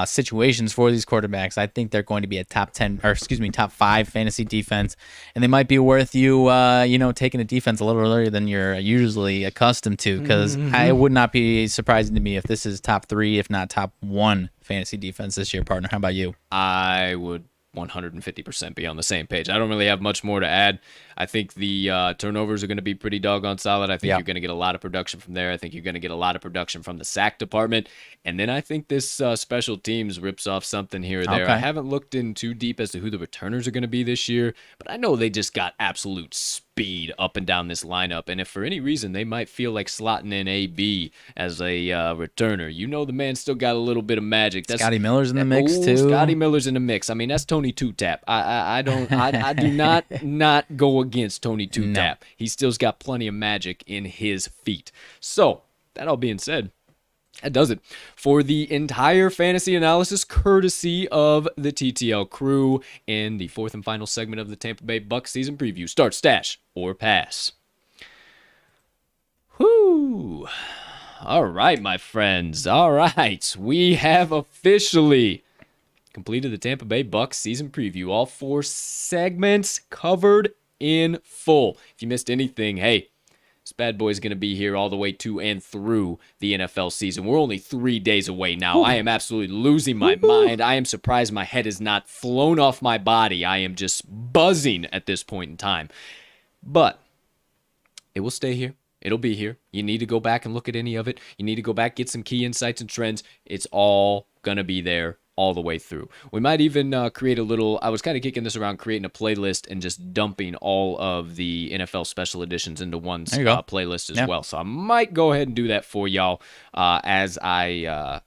situations for these quarterbacks, I think they're going to be a top 5 fantasy defense, and they might be worth you, taking a defense a little earlier than you're usually accustomed to, because I would not be surprising to me if this is top 3, if not top 1 fantasy defense this year, partner. How about you? I would 150% be on the same page. I don't really have much more to add. I think the turnovers are going to be pretty doggone solid. I think you're going to get a lot of production from there. I think you're going to get a lot of production from the sack department. And then I think this special teams rips off something here or there. Okay. I haven't looked in too deep as to who the returners are going to be this year, but I know they just got absolute speed up and down this lineup. And if for any reason they might feel like slotting in AB as a returner, the man still got a little bit of magic. Scotty Miller's in the mix too. Scotty Miller's in the mix. I mean, that's Tony Two-Tap. I do not go against Tony Two-Tap. No. He still's got plenty of magic in his feet. So, that all being said, that does it for the entire fantasy analysis, courtesy of the TTL crew in the 4th and final segment of the Tampa Bay Bucks season preview. Start, stash, or pass. Whoo! All right, my friends. All right, we have officially completed the Tampa Bay Bucks season preview. All 4 segments covered in full. If you missed anything, hey, this bad boy is going to be here all the way to and through the NFL season. We're only 3 days away now. I am absolutely losing my mind. I am surprised my head is not flown off my body. I am just buzzing at this point in time. But it will stay here. It'll be here. You need to go back and look at any of it. You need to go back, get some key insights and trends. It's all going to be there all the way through. We might even create a little, I was kind of kicking this around, creating a playlist and just dumping all of the NFL special editions into one playlist as well. So I might go ahead and do that for y'all as I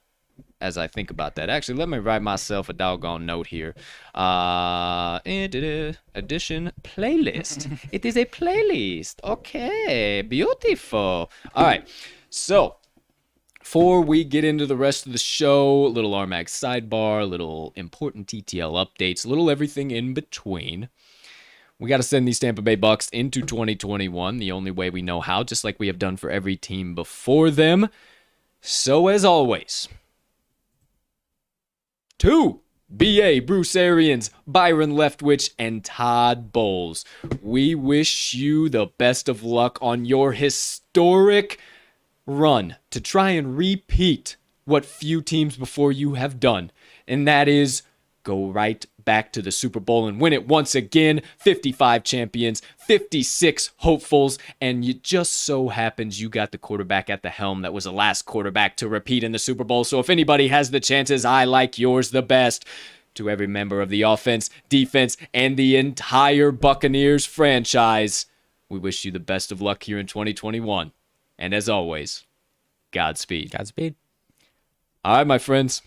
think about that. Actually, let me write myself a doggone note here. Edition playlist. It is a playlist. Okay, beautiful. All right, so before we get into the rest of the show, a little RMags sidebar, a little important TTL updates, a little everything in between. We got to send these Tampa Bay Bucks into 2021 the only way we know how, just like we have done for every team before them. So as always, to B.A. Bruce Arians, Byron Leftwich, and Todd Bowles, we wish you the best of luck on your historic run to try and repeat what few teams before you have done, and that is go right back to the Super Bowl and win it once again. 55 champions, 56 hopefuls, and it just so happens you got the quarterback at the helm that was the last quarterback to repeat in the Super Bowl. So if anybody has the chances, I like yours the best. To every member of the offense, defense, and the entire Buccaneers franchise, we wish you the best of luck here in 2021. And as always, Godspeed. Godspeed. All right, my friends.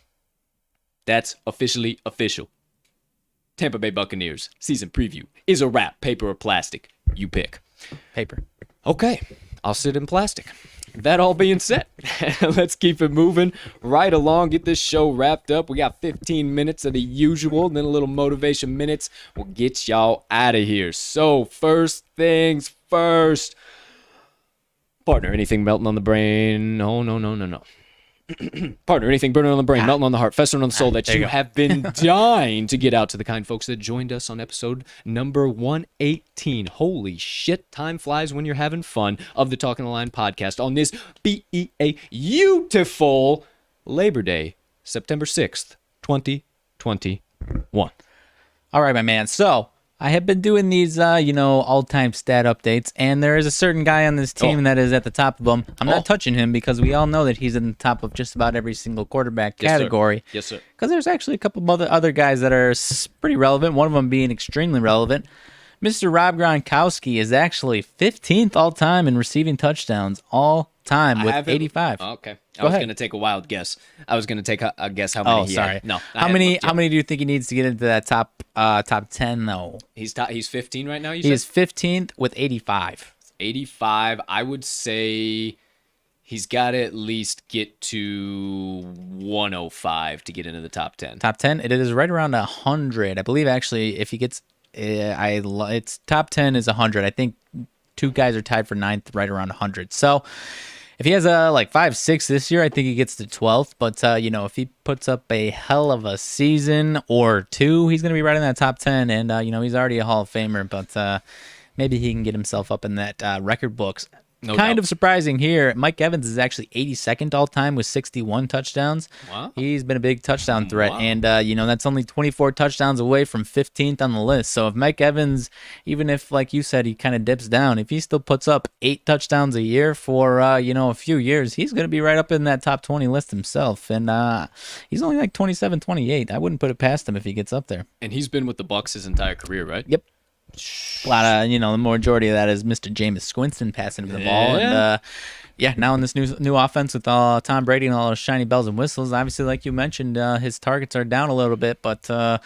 That's officially official. Tampa Bay Buccaneers season preview is a wrap. Paper or plastic? You pick. Paper. Okay, I'll sit in plastic. That all being said, let's keep it moving right along. Get this show wrapped up. We got 15 minutes of the usual, then a little motivation minutes. We'll get y'all out of here. So first things first. Partner, anything melting on the brain? No. Partner, anything burning on the brain, melting on the heart, festering on the soul that you have been dying to get out to the kind folks that joined us on episode number 118. Holy shit, time flies when you're having fun of the Talking the Line podcast on this beautiful Labor Day, September 6th, 2021. All right, my man. So I have been doing these, all-time stat updates, and there is a certain guy on this team that is at the top of them. I'm not touching him because we all know that he's in the top of just about every single quarterback category. Yes, sir. Because there's actually a couple of other guys that are pretty relevant, one of them being extremely relevant. Mr. Rob Gronkowski is actually 15th all-time in receiving touchdowns all-time with 85. Okay. Go I was ahead. going to take a wild guess. I was going to take a guess how many he had. No. How many do you think he needs to get into that top 10 though? He's 15 right now, you He said? is 15th with 85. 85. I would say he's got to at least get to 105 to get into the top 10. Top 10, it is right around 100. I believe actually if he gets it's top 10 is 100. I think two guys are tied for 9th right around 100. So if he has like 5-6 this year, I think he gets to 12th. But if he puts up a hell of a season or two, he's going to be right in that top 10. And he's already a Hall of Famer, but maybe he can get himself up in that record books. No kind doubt. of surprising here. Mike Evans is actually 82nd all time with 61 touchdowns. Wow. He's been a big touchdown threat. Wow. And, that's only 24 touchdowns away from 15th on the list. So if Mike Evans, even if, like you said, he kind of dips down, if he still puts up 8 touchdowns a year for, a few years, he's going to be right up in that top 20 list himself. And he's only like 27, 28. I wouldn't put it past him if he gets up there. And he's been with the Bucks his entire career, right? Yep. A lot of, the majority of that is Mr. Jameis Winston passing him the ball. And, now in this new offense with Tom Brady and all those shiny bells and whistles, obviously, like you mentioned, his targets are down a little bit, but I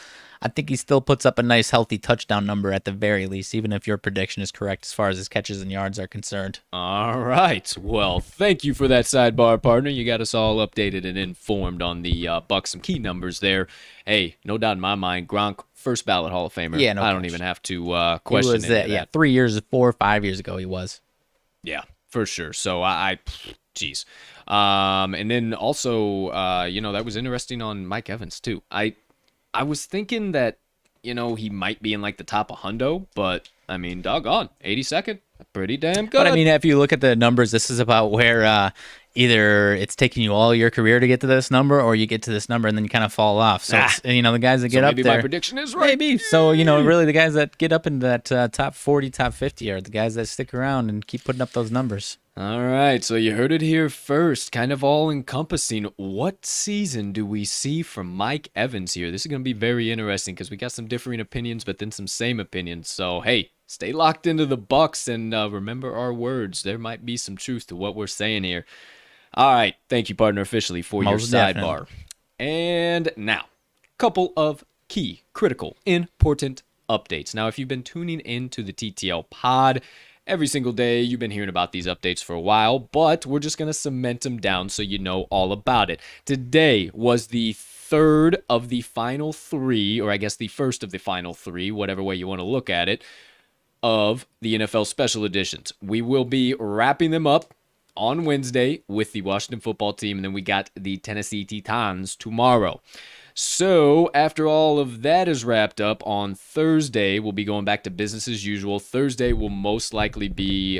think he still puts up a nice, healthy touchdown number at the very least, even if your prediction is correct as far as his catches and yards are concerned. All right. Well, thank you for that sidebar, partner. You got us all updated and informed on the Bucks. Some key numbers there. Hey, no doubt in my mind, Gronk, first ballot Hall of Famer. Yeah, no I don't question. even have to question He was any of that. 3 years, 4 or 5 years ago he was. Yeah, for sure. So geez. And then also, that was interesting on Mike Evans too. I was thinking that, he might be in like the top of hundo, but I mean, doggone, 82nd, pretty damn good. But I mean, if you look at the numbers, this is about where either it's taking you all your career to get to this number, or you get to this number and then you kind of fall off. So it's, the guys that get up maybe there, my prediction is right. maybe. So really, the guys that get up into that top 40, top 50 are the guys that stick around and keep putting up those numbers. All right, so you heard it here first, kind of all-encompassing. What season do we see from Mike Evans here? This is going to be very interesting because we got some differing opinions, but then some same opinions. So, hey, stay locked into the Bucks and remember our words. There might be some truth to what we're saying here. All right, thank you, partner, officially for Most your definitely. sidebar. And now, couple of key, critical, important updates. Now, if you've been tuning into the TTL pod every single day, you've been hearing about these updates for a while, but we're just going to cement them down so you know all about it. Today was the third of the final 3, or I guess the first of the final 3, whatever way you want to look at it, of the NFL Special Editions. We will be wrapping them up on Wednesday with the Washington football team, and then we got the Tennessee Titans tomorrow. So after all of that is wrapped up on Thursday, we'll be going back to business as usual. Thursday will most likely be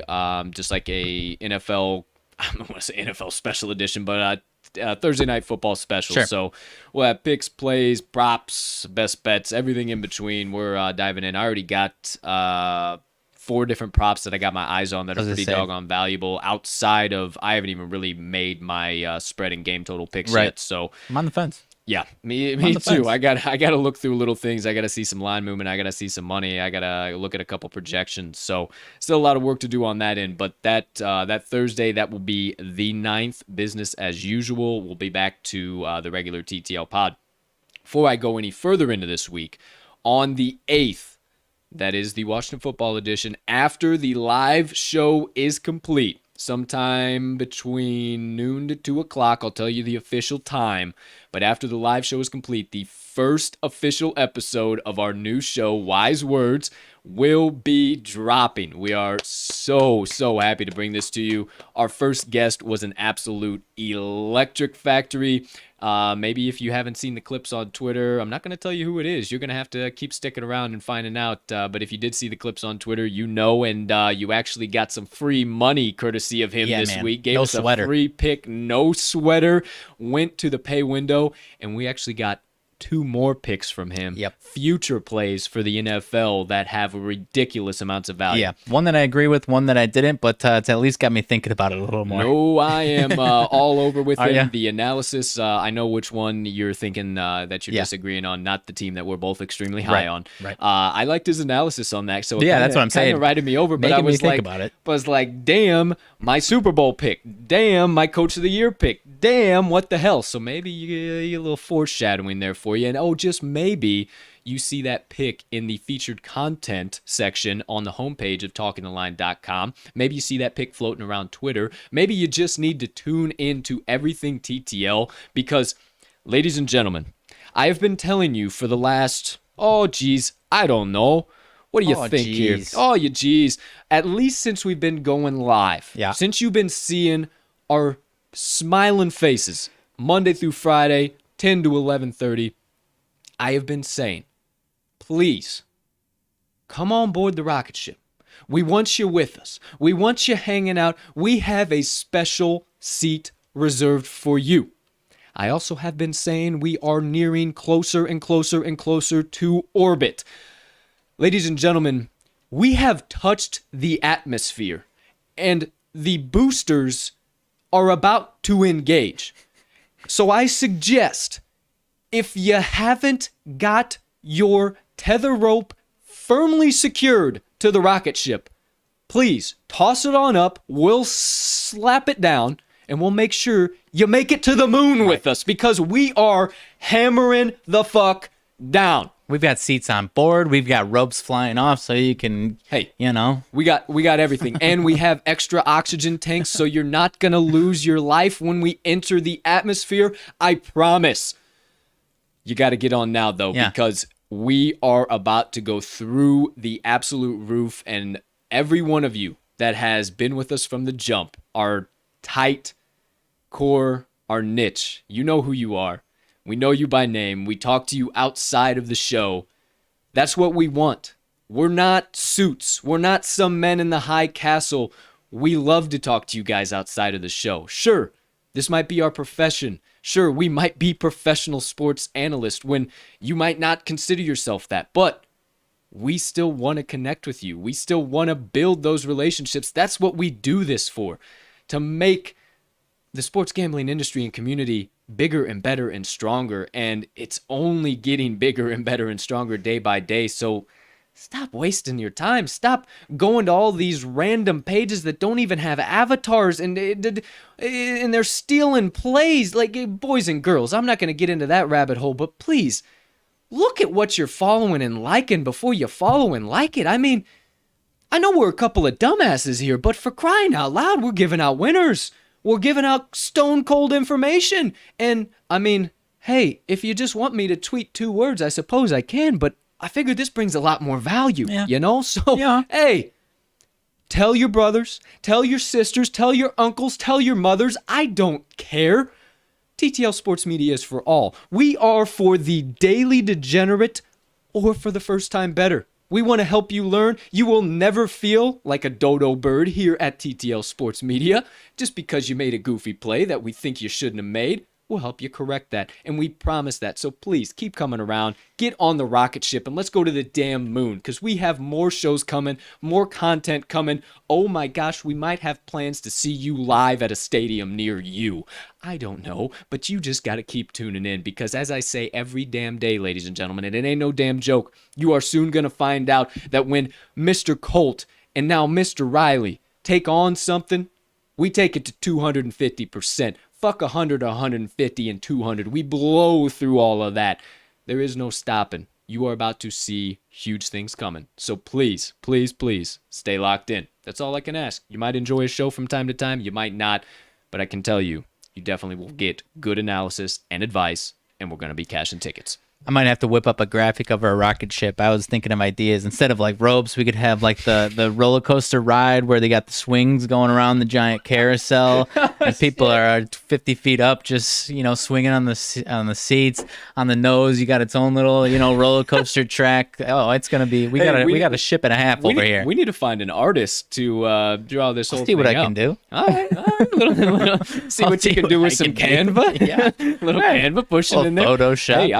just like a NFL, I don't want to say NFL special edition, but Thursday night football special. Sure. So we'll have picks, plays, props, best bets, everything in between. We're diving in. I already got 4 different props that I got my eyes on that are pretty doggone valuable. Outside of, I haven't even really made my spread and game total picks yet. So I'm on the fence. Yeah, me too. I got to look through little things. I got to see some line movement. I got to see some money. I got to look at a couple projections. So still a lot of work to do on that end. But that Thursday, that will be the 9th, business as usual. We'll be back to the regular TTL pod. Before I go any further into this week, on the 8th, that is the Washington Football Edition, after the live show is complete, sometime between noon to 2 o'clock, I'll tell you the official time, but after the live show is complete, the first official episode of our new show, Wise Words, will be dropping. We are so happy to bring this to you. Our first guest was an absolute electric factory. Maybe if you haven't seen the clips on Twitter, I'm not going to tell you who it is. You're going to have to keep sticking around and finding out. But if you did see the clips on Twitter, you know, and you actually got some free money courtesy of him this week. Gave us a free pick, no sweater, went to the pay window, and we actually got 2 more picks from him. Yep. Future plays for the NFL that have ridiculous amounts of value. Yeah. One that I agree with, one that I didn't, but it's at least got me thinking about it a little more. No, I am all over with him. Ya? The analysis, I know which one you're thinking that you're disagreeing on, not the team that we're both extremely high on. Right. I liked his analysis on that. So that's what I'm saying. Kind of rided me over, but Making I was me think like, about it. Damn, my Super Bowl pick. Damn, my Coach of the Year pick. Damn, what the hell? So maybe you a little foreshadowing there for you. And just maybe you see that pick in the featured content section on the homepage of talkingtheline.com. Maybe you see that pick floating around Twitter. Maybe you just need to tune into everything TTL because, ladies and gentlemen, I have been telling you for the last, I don't know. What do you think here? At least since we've been going live. Yeah. Since you've been seeing our smiling faces Monday through Friday, 10 to 11:30, I have been saying, please, come on board the rocket ship. We want you with us. We want you hanging out. We have a special seat reserved for you. I also have been saying we are nearing closer and closer and closer to orbit. Ladies and gentlemen, we have touched the atmosphere, and the boosters are about to engage. So I suggest, if you haven't got your tether rope firmly secured to the rocket ship, please toss it on up. We'll slap it down, and we'll make sure you make it to the moon with us, because we are hammering the fuck down. We've got seats on board. We've got ropes flying off so you can, we got everything. And we have extra oxygen tanks so you're not going to lose your life when we enter the atmosphere. I promise. You got to get on now, though, because we are about to go through the absolute roof. And every one of you that has been with us from the jump, our tight core, our niche, you know who you are. We know you by name. We talk to you outside of the show. That's what we want. We're not suits. We're not some men in the high castle. We love to talk to you guys outside of the show. Sure, this might be our profession. Sure, we might be professional sports analysts when you might not consider yourself that. But we still want to connect with you. We still want to build those relationships. That's what we do this for. To make the sports gambling industry and community bigger and better and stronger, and it's only getting bigger and better and stronger day by day. So stop wasting your time. Stop going to all these random pages that don't even have avatars, and they're stealing plays. Like, boys and girls, I'm not going to get into that rabbit hole, but please look at what you're following and liking before you follow and like it. I mean, I know we're a couple of dumbasses here, but for crying out loud, we're giving out winners. We're giving out stone cold information. And I mean, hey, if you just want me to tweet 2 words, I suppose I can, but I figure this brings a lot more value, you know? So, hey, tell your brothers, tell your sisters, tell your uncles, tell your mothers. I don't care. TTL Sports Media is for all. We are for the daily degenerate or for the first time better. We want to help you learn. You will never feel like a dodo bird here at TTL Sports Media. Just because you made a goofy play that we think you shouldn't have made, we'll help you correct that. And we promise that. So please keep coming around. Get on the rocket ship and let's go to the damn moon, because we have more shows coming, more content coming. Oh my gosh, we might have plans to see you live at a stadium near you. I don't know, but you just got to keep tuning in, because as I say every damn day, ladies and gentlemen, and it ain't no damn joke, you are soon going to find out that when Mr. Colt and now Mr. Riley take on something, we take it to 250%. Fuck 100, 150, and 200. We blow through all of that. There is no stopping. You are about to see huge things coming. So please, please, please stay locked in. That's all I can ask. You might enjoy a show from time to time. You might not. But I can tell you, you definitely will get good analysis and advice, and we're going to be cashing tickets. I might have to whip up a graphic of our rocket ship. I was thinking of ideas. Instead of like ropes, we could have like the roller coaster ride where they got the swings going around the giant carousel, and people are 50 feet up, just swinging on the seats. On the nose, you got its own little roller coaster track. Oh, it's gonna be. We got a ship and a half over here. We need to find an artist to draw this whole See thing what I out. can do. All right. See what you can do with some Canva. Yeah, little Canva pushing in there. Photoshop. Hey,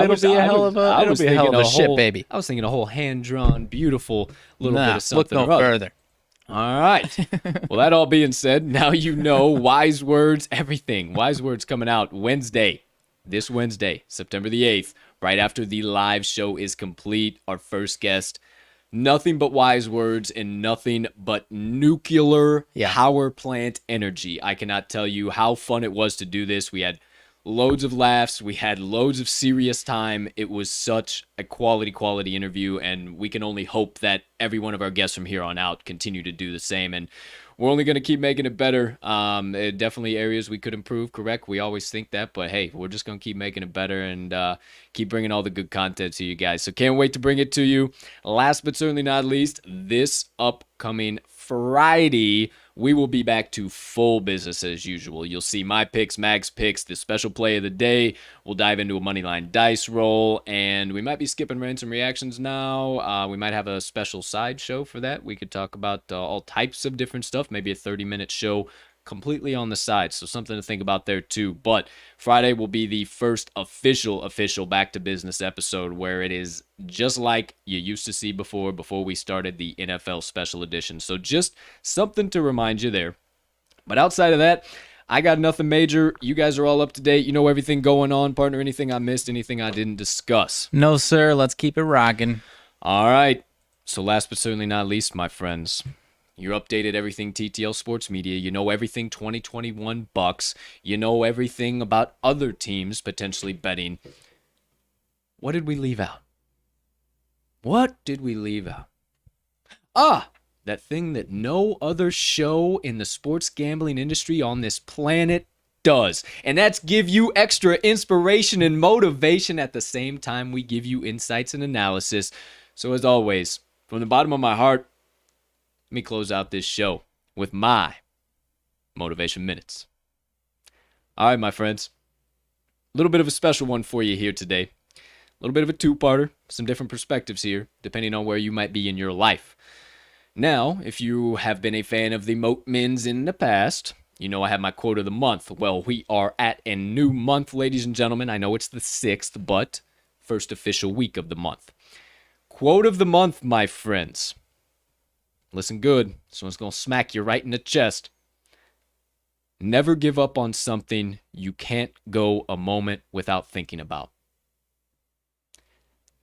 It'll be a hell of a ship, baby. I was thinking a whole hand-drawn, beautiful little bit of something. Look no further. All right. Well, that all being said, now you know wise words, everything. Wise words coming out this Wednesday, September the 8th, right after the live show is complete. Our first guest, nothing but wise words and nothing but nuclear power plant energy. I cannot tell you how fun it was to do this. We had loads of laughs. We had loads of serious time. It was such a quality interview, and we can only hope that every one of our guests from here on out continue to do the same. And we're only going to keep making it better. Definitely areas we could improve, correct? We always think that, but hey, we're just going to keep making it better and keep bringing all the good content to you guys. So can't wait to bring it to you. Last but certainly not least, this upcoming Friday, we will be back to full business as usual. You'll see my picks, Mag's picks, the special play of the day. We'll dive into a moneyline dice roll, and we might be skipping rants and reactions now. We might have a special side show for that. We could talk about all types of different stuff, maybe a 30-minute show completely on the side, so something to think about there too. But Friday will be the first official back to business episode, where it is just like you used to see before we started the NFL special edition. So just something to remind you there. But outside of that, I got nothing major. You guys are all up to date. You know everything going on, partner. Anything I missed, anything I didn't discuss? No, sir. Let's keep it rocking. All right. So last but certainly not least, my friends, you're updated everything TTL Sports Media. You know everything 2021 Bucks. You know everything about other teams potentially betting. What did we leave out? That thing that no other show in the sports gambling industry on this planet does. And that's give you extra inspiration and motivation at the same time we give you insights and analysis. So as always, from the bottom of my heart, let me close out this show with my motivation minutes. All right, my friends. A little bit of a special one for you here today. A little bit of a two-parter. Some different perspectives here, depending on where you might be in your life. Now, if you have been a fan of the Moat Mins in the past, you know I have my quote of the month. Well, we are at a new month, ladies and gentlemen. I know it's the 6th, but first official week of the month. Quote of the month, my friends. Listen good. This one's going to smack you right in the chest. Never give up on something you can't go a moment without thinking about.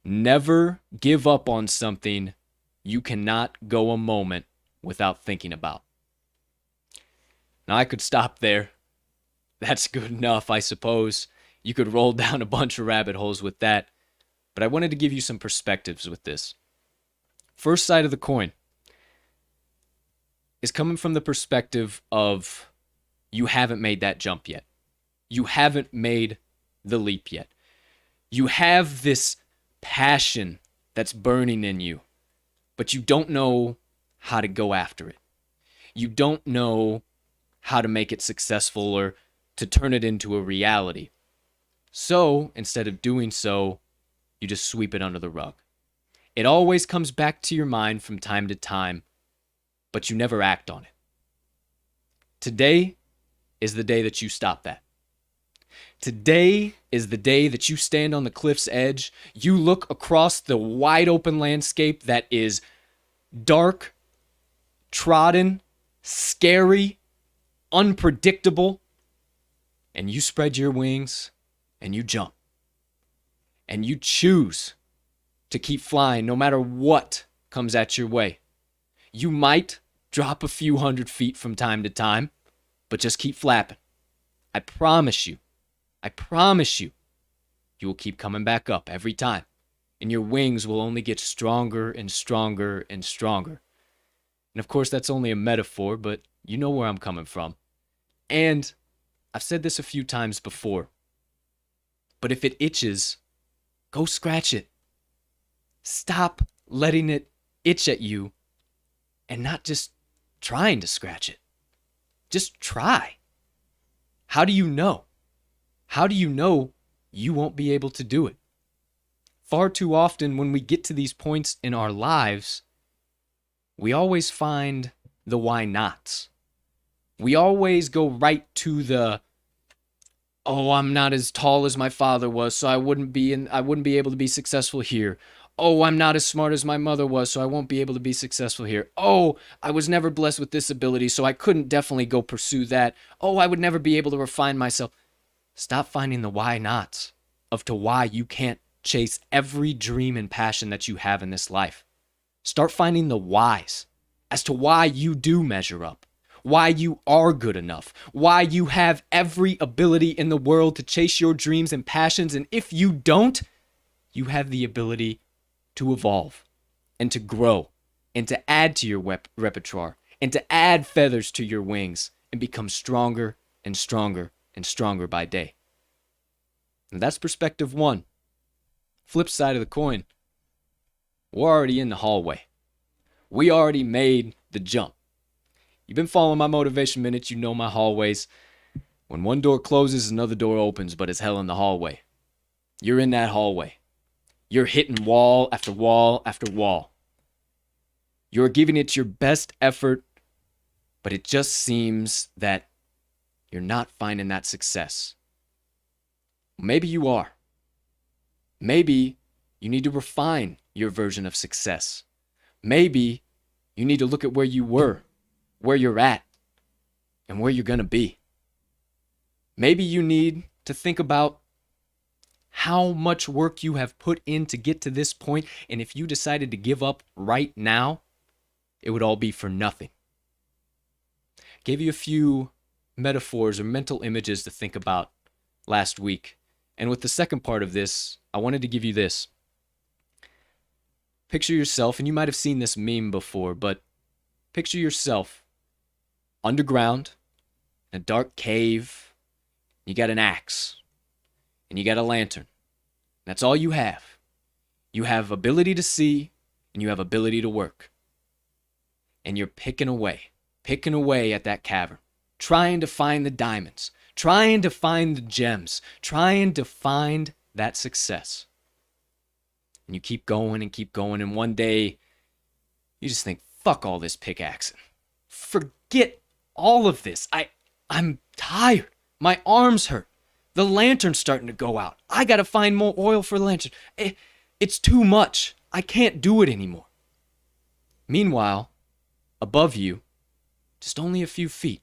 Never give up on something you cannot go a moment without thinking about. Now, I could stop there. That's good enough, I suppose. You could roll down a bunch of rabbit holes with that. But I wanted to give you some perspectives with this. First side of the coin is coming from the perspective of you haven't made that jump yet. You haven't made the leap yet. You have this passion that's burning in you, but you don't know how to go after it. You don't know how to make it successful or to turn it into a reality. So instead of doing so, you just sweep it under the rug. It always comes back to your mind from time to time, but you never act on it. Today is the day that you stop that. Today is the day that you stand on the cliff's edge. You look across the wide open landscape that is dark, trodden, scary, unpredictable, and you spread your wings and you jump. And you choose to keep flying no matter what comes at your way. You might drop a few 100 feet from time to time, but just keep flapping. I promise you, you will keep coming back up every time. And your wings will only get stronger and stronger and stronger. And of course, that's only a metaphor, but you know where I'm coming from. And I've said this a few times before, but if it itches, go scratch it. Stop letting it itch at you and not just trying to scratch it. Just try. How do you know? How do you know you won't be able to do it? Far too often when we get to these points in our lives, we always find the why nots. We always go right to the, oh, I'm not as tall as my father was, so I wouldn't be able to be successful here. Oh, I'm not as smart as my mother was, so I won't be able to be successful here. Oh, I was never blessed with this ability, so I couldn't definitely go pursue that. Oh, I would never be able to refine myself. Stop finding the why nots of to why you can't chase every dream and passion that you have in this life. Start finding the whys as to why you do measure up, why you are good enough, why you have every ability in the world to chase your dreams and passions. And if you don't, you have the ability to evolve and to grow and to add to your repertoire and to add feathers to your wings and become stronger and stronger and stronger by day. And that's perspective one. Flip side of the coin, we're already in the hallway. We already made the jump. You've been following my motivation minutes, you know my hallways. When one door closes, another door opens, but it's hell in the hallway. You're in that hallway. You're hitting wall after wall after wall. You're giving it your best effort, but it just seems that you're not finding that success. Maybe you are. Maybe you need to refine your version of success. Maybe you need to look at where you were, where you're at, and where you're going to be. Maybe you need to think about how much work you have put in to get to this point, and if you decided to give up right now, it would all be for nothing. Gave you a few metaphors or mental images to think about last week. And with the second part of this, I wanted to give you this. Picture yourself, and you might have seen this meme before, but picture yourself underground in a dark cave. You got an axe, and you got a lantern. That's all you have. You have ability to see, and you have ability to work. And you're picking away at that cavern, trying to find the diamonds, trying to find the gems, trying to find that success. And you keep going, and one day you just think, fuck all this pickaxing. Forget all of this. I'm tired. My arms hurt. The lantern's starting to go out. I gotta find more oil for the lantern. It's too much. I can't do it anymore. Meanwhile, above you, just only a few feet,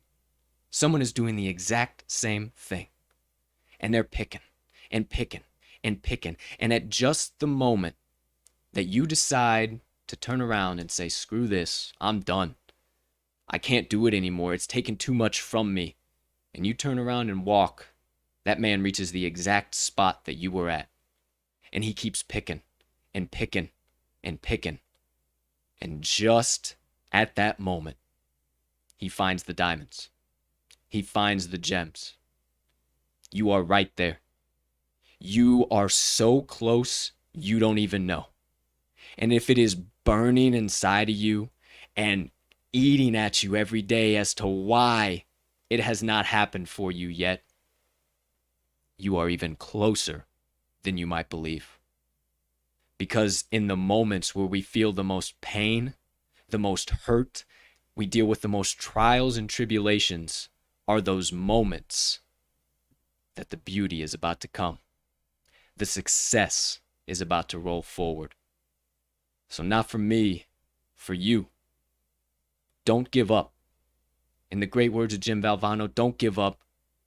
someone is doing the exact same thing. And they're picking and picking and picking. And at just the moment that you decide to turn around and say, screw this, I'm done. I can't do it anymore. It's taken too much from me. And you turn around and walk, that man reaches the exact spot that you were at. And he keeps picking and picking and picking. And just at that moment, he finds the diamonds. He finds the gems. You are right there. You are so close, you don't even know. And if it is burning inside of you and eating at you every day as to why it has not happened for you yet, you are even closer than you might believe. Because in the moments where we feel the most pain, the most hurt, we deal with the most trials and tribulations, are those moments that the beauty is about to come. The success is about to roll forward. So not for me, for you. Don't give up. In the great words of Jim Valvano, don't give up.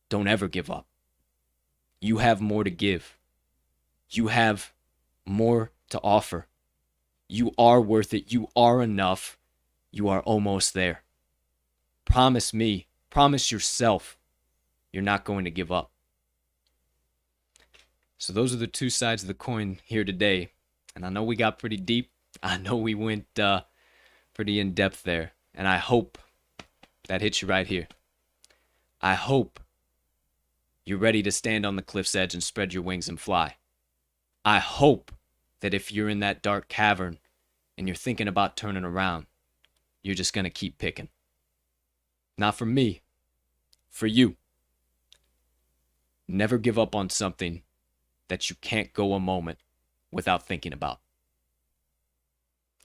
Don't ever give up. You have more to give. You have more to offer. You are worth it. You are enough. You are almost there. Promise me, promise yourself, you're not going to give up. So those are the two sides of the coin here today. And I know we got pretty deep. I know we went pretty in depth there. And I hope that hits you right here. I hope you're ready to stand on the cliff's edge and spread your wings and fly. I hope that if you're in that dark cavern and you're thinking about turning around, you're just going to keep picking. Not for me, for you. Never give up on something that you can't go a moment without thinking about.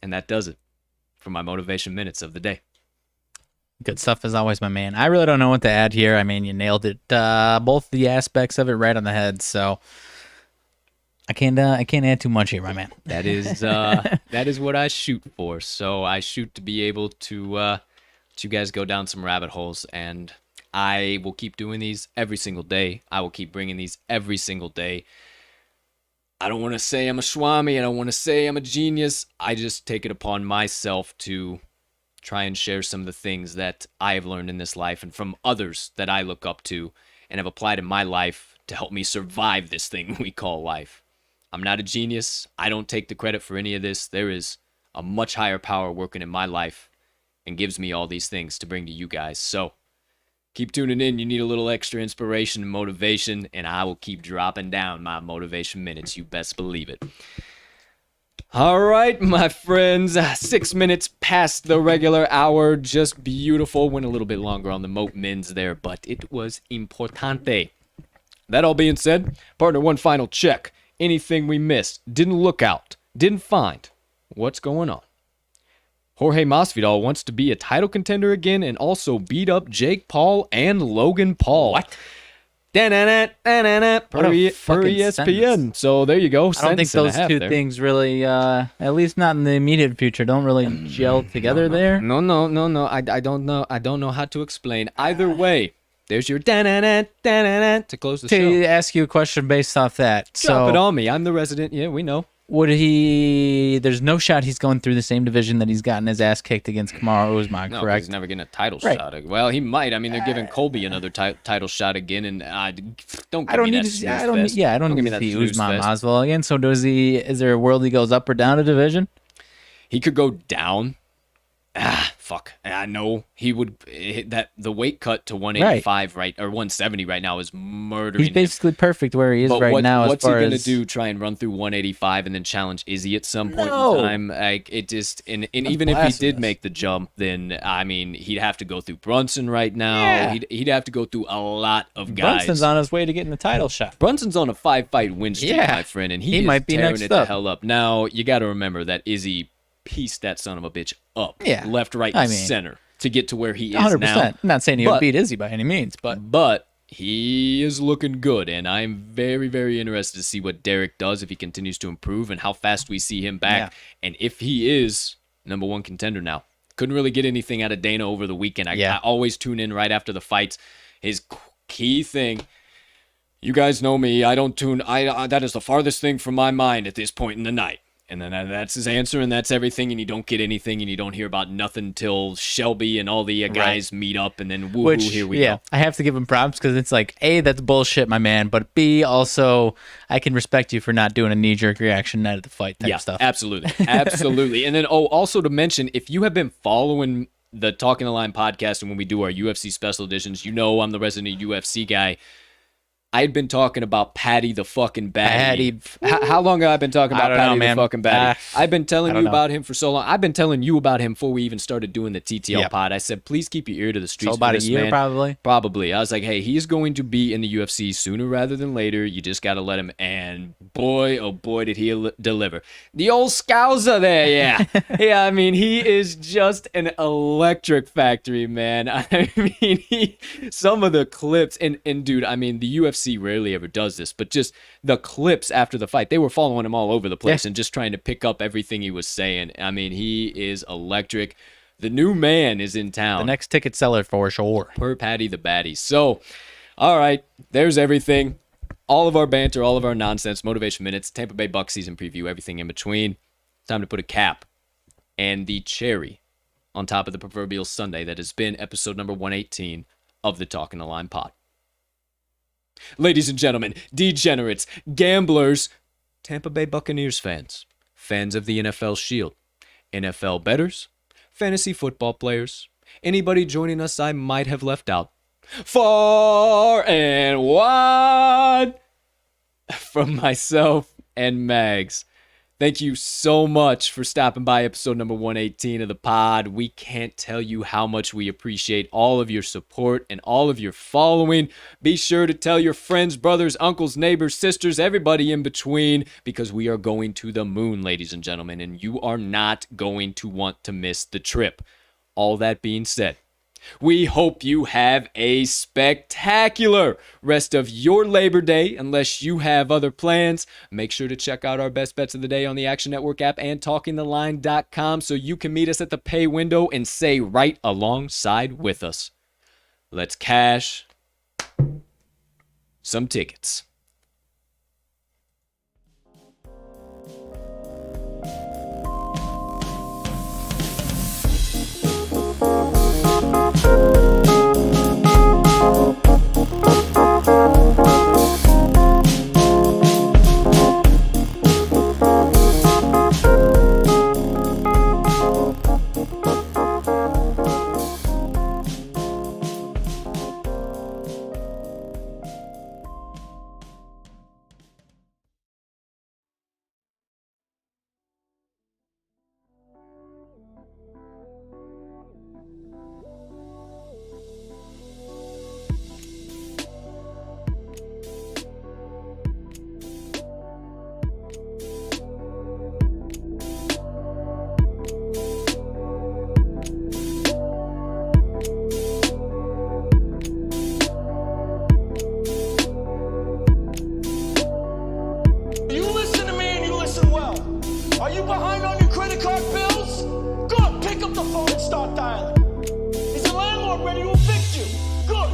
And that does it for my motivation minutes of the day. Good stuff as always, my man. I really don't know what to add here. I mean, you nailed it. Both the aspects of it right on the head. So I can't add too much here, my man. That is what I shoot for. So I shoot to be able to let you guys go down some rabbit holes, and I will keep doing these every single day. I will keep bringing these every single day. I don't want to say I'm a Swami. I don't want to say I'm a genius. I just take it upon myself to try and share some of the things that I have learned in this life and from others that I look up to and have applied in my life to help me survive this thing we call life. I'm not a genius. I don't take the credit for any of this. There is a much higher power working in my life and gives me all these things to bring to you guys. So keep tuning in. You need a little extra inspiration and motivation, and I will keep dropping down my motivation minutes. You best believe it. All right, my friends, 6 minutes past the regular hour. Just beautiful. Went a little bit longer on the moat mins there, but it was importante. That all being said, partner, one final check. Anything we missed, didn't look out, didn't find, what's going on? Jorge Masvidal wants to be a title contender again and also beat up Jake Paul and Logan Paul. What? Per ESPN. Sentence. So there you go. I don't think those two there. things really, at least not in the immediate future, don't really gel together there. No. I don't know. I don't know how to explain. Either way, there's your to close the show. To ask you a question based off that. Drop it on me. I'm the resident. Yeah, we know. Would he? There's no shot he's going through the same division that he's gotten his ass kicked against Kamaru Usman, No, correct? he's never getting a title Right. shot. Well, he might. I mean, they're giving Colby another title shot again, and don't give I don't me need that to. snooze I don't. fest. Yeah, I don't give need me to that see snooze Usman fest. Masvidal again. So does he? Is there a world he goes up or down a division? He could go down. Fuck. I know he would. The weight cut to 185 right or 170 right now is murdering He's basically perfect where he is But right now. what's as far he gonna as do? Try and run through 185 and then challenge Izzy at some point No. in time? Like it just, and even if he did blasphemous. make the jump, then I mean he'd have to go through Brunson right now. Yeah. He'd have to go through a lot of guys. Brunson's on his way to getting the title shot. Brunson's on a 5-fight win streak, Yeah. my friend, and He he is might be tearing next it the up. hell up. Now you got to remember that Izzy pieced that son of a bitch up, Yeah. left, right, I and mean, center to get to where he is 100%. now. I'm not saying he would But- beat Izzy by any means, but he is looking good, and I'm very, very interested to see what Derek does if he continues to improve and how fast we see him back, and if he is number one contender now. Couldn't really get anything out of Dana over the weekend. I always tune in right after the fights. His key thing, you guys know me, I don't tune, that is the farthest thing from my mind at this point in the night. And then that's his answer, and that's everything, and you don't get anything, and you don't hear about nothing till Shelby and all the guys meet up, and then woo-hoo, here we go. I have to give him props because it's like, A, that's bullshit, my man, but B, also, I can respect you for not doing a knee-jerk reaction night of the fight type stuff. Absolutely. Absolutely. And then, also to mention, if you have been following the Talking the Line podcast and when we do our UFC special editions, you know I'm the resident UFC guy. I had been talking about Patty the fucking Batty. Patty. How long have I been talking about I don't know, Patty man. the fucking Batty? I've been telling you know. about him for so long. I've been telling you about him before we even started doing the TTL pod. I said, please keep your ear to the streets. So about for a this year, man. probably? Probably. I was like, hey, he's going to be in the UFC sooner rather than later. You just got to let him. And boy, oh boy, did he deliver. The old Scouser there, yeah. Yeah, I mean, he is just an electric factory, man. I mean, some of the clips, and dude, I mean, the UFC rarely ever does this, but just the clips after the fight, they were following him all over the place and just trying to pick up everything he was saying. I mean, he is electric. The new man is in town. The next ticket seller for sure. Per Patty the Batty. So, all right, there's everything. All of our banter, all of our nonsense, motivation minutes, Tampa Bay Bucks season preview, everything in between. Time to put a cap and the cherry on top of the proverbial sundae that has been episode number 118 of the Talking the Line pod. Ladies and gentlemen, degenerates, gamblers, Tampa Bay Buccaneers fans, fans of the NFL Shield, NFL bettors, fantasy football players, anybody joining us I might have left out. Far and wide from myself and Mags. Thank you so much for stopping by episode number 118 of the pod. We can't tell you how much we appreciate all of your support and all of your following. Be sure to tell your friends, brothers, uncles, neighbors, sisters, everybody in between, because we are going to the moon, ladies and gentlemen, and you are not going to want to miss the trip. All that being said, we hope you have a spectacular rest of your Labor Day, unless you have other plans. Make sure to check out our best bets of the day on the Action Network app and TalkingTheLine.com so you can meet us at the pay window and say right alongside with us, let's cash some tickets. Are you behind on your credit card bills? Good. Pick up the phone and start dialing. Is the landlord ready to evict you? Good.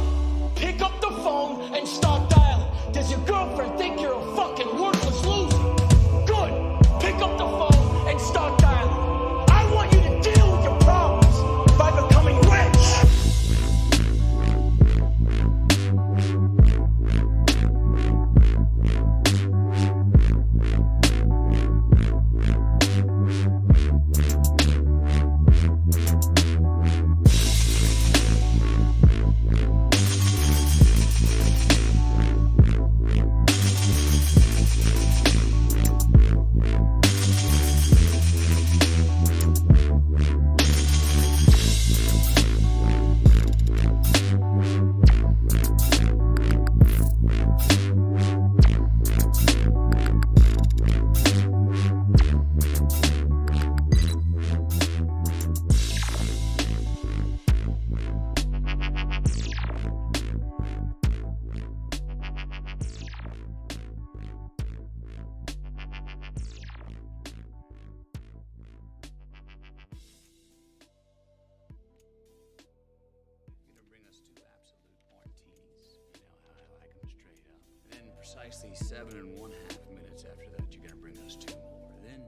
Pick up the phone and start dialing. Does your girlfriend think you're a fucking worthless loser? Good. Pick up the phone and start dialing. I want you to deal with your problems by becoming rich. Precisely 7 1/2 minutes after that, you're gonna bring us 2 more. Then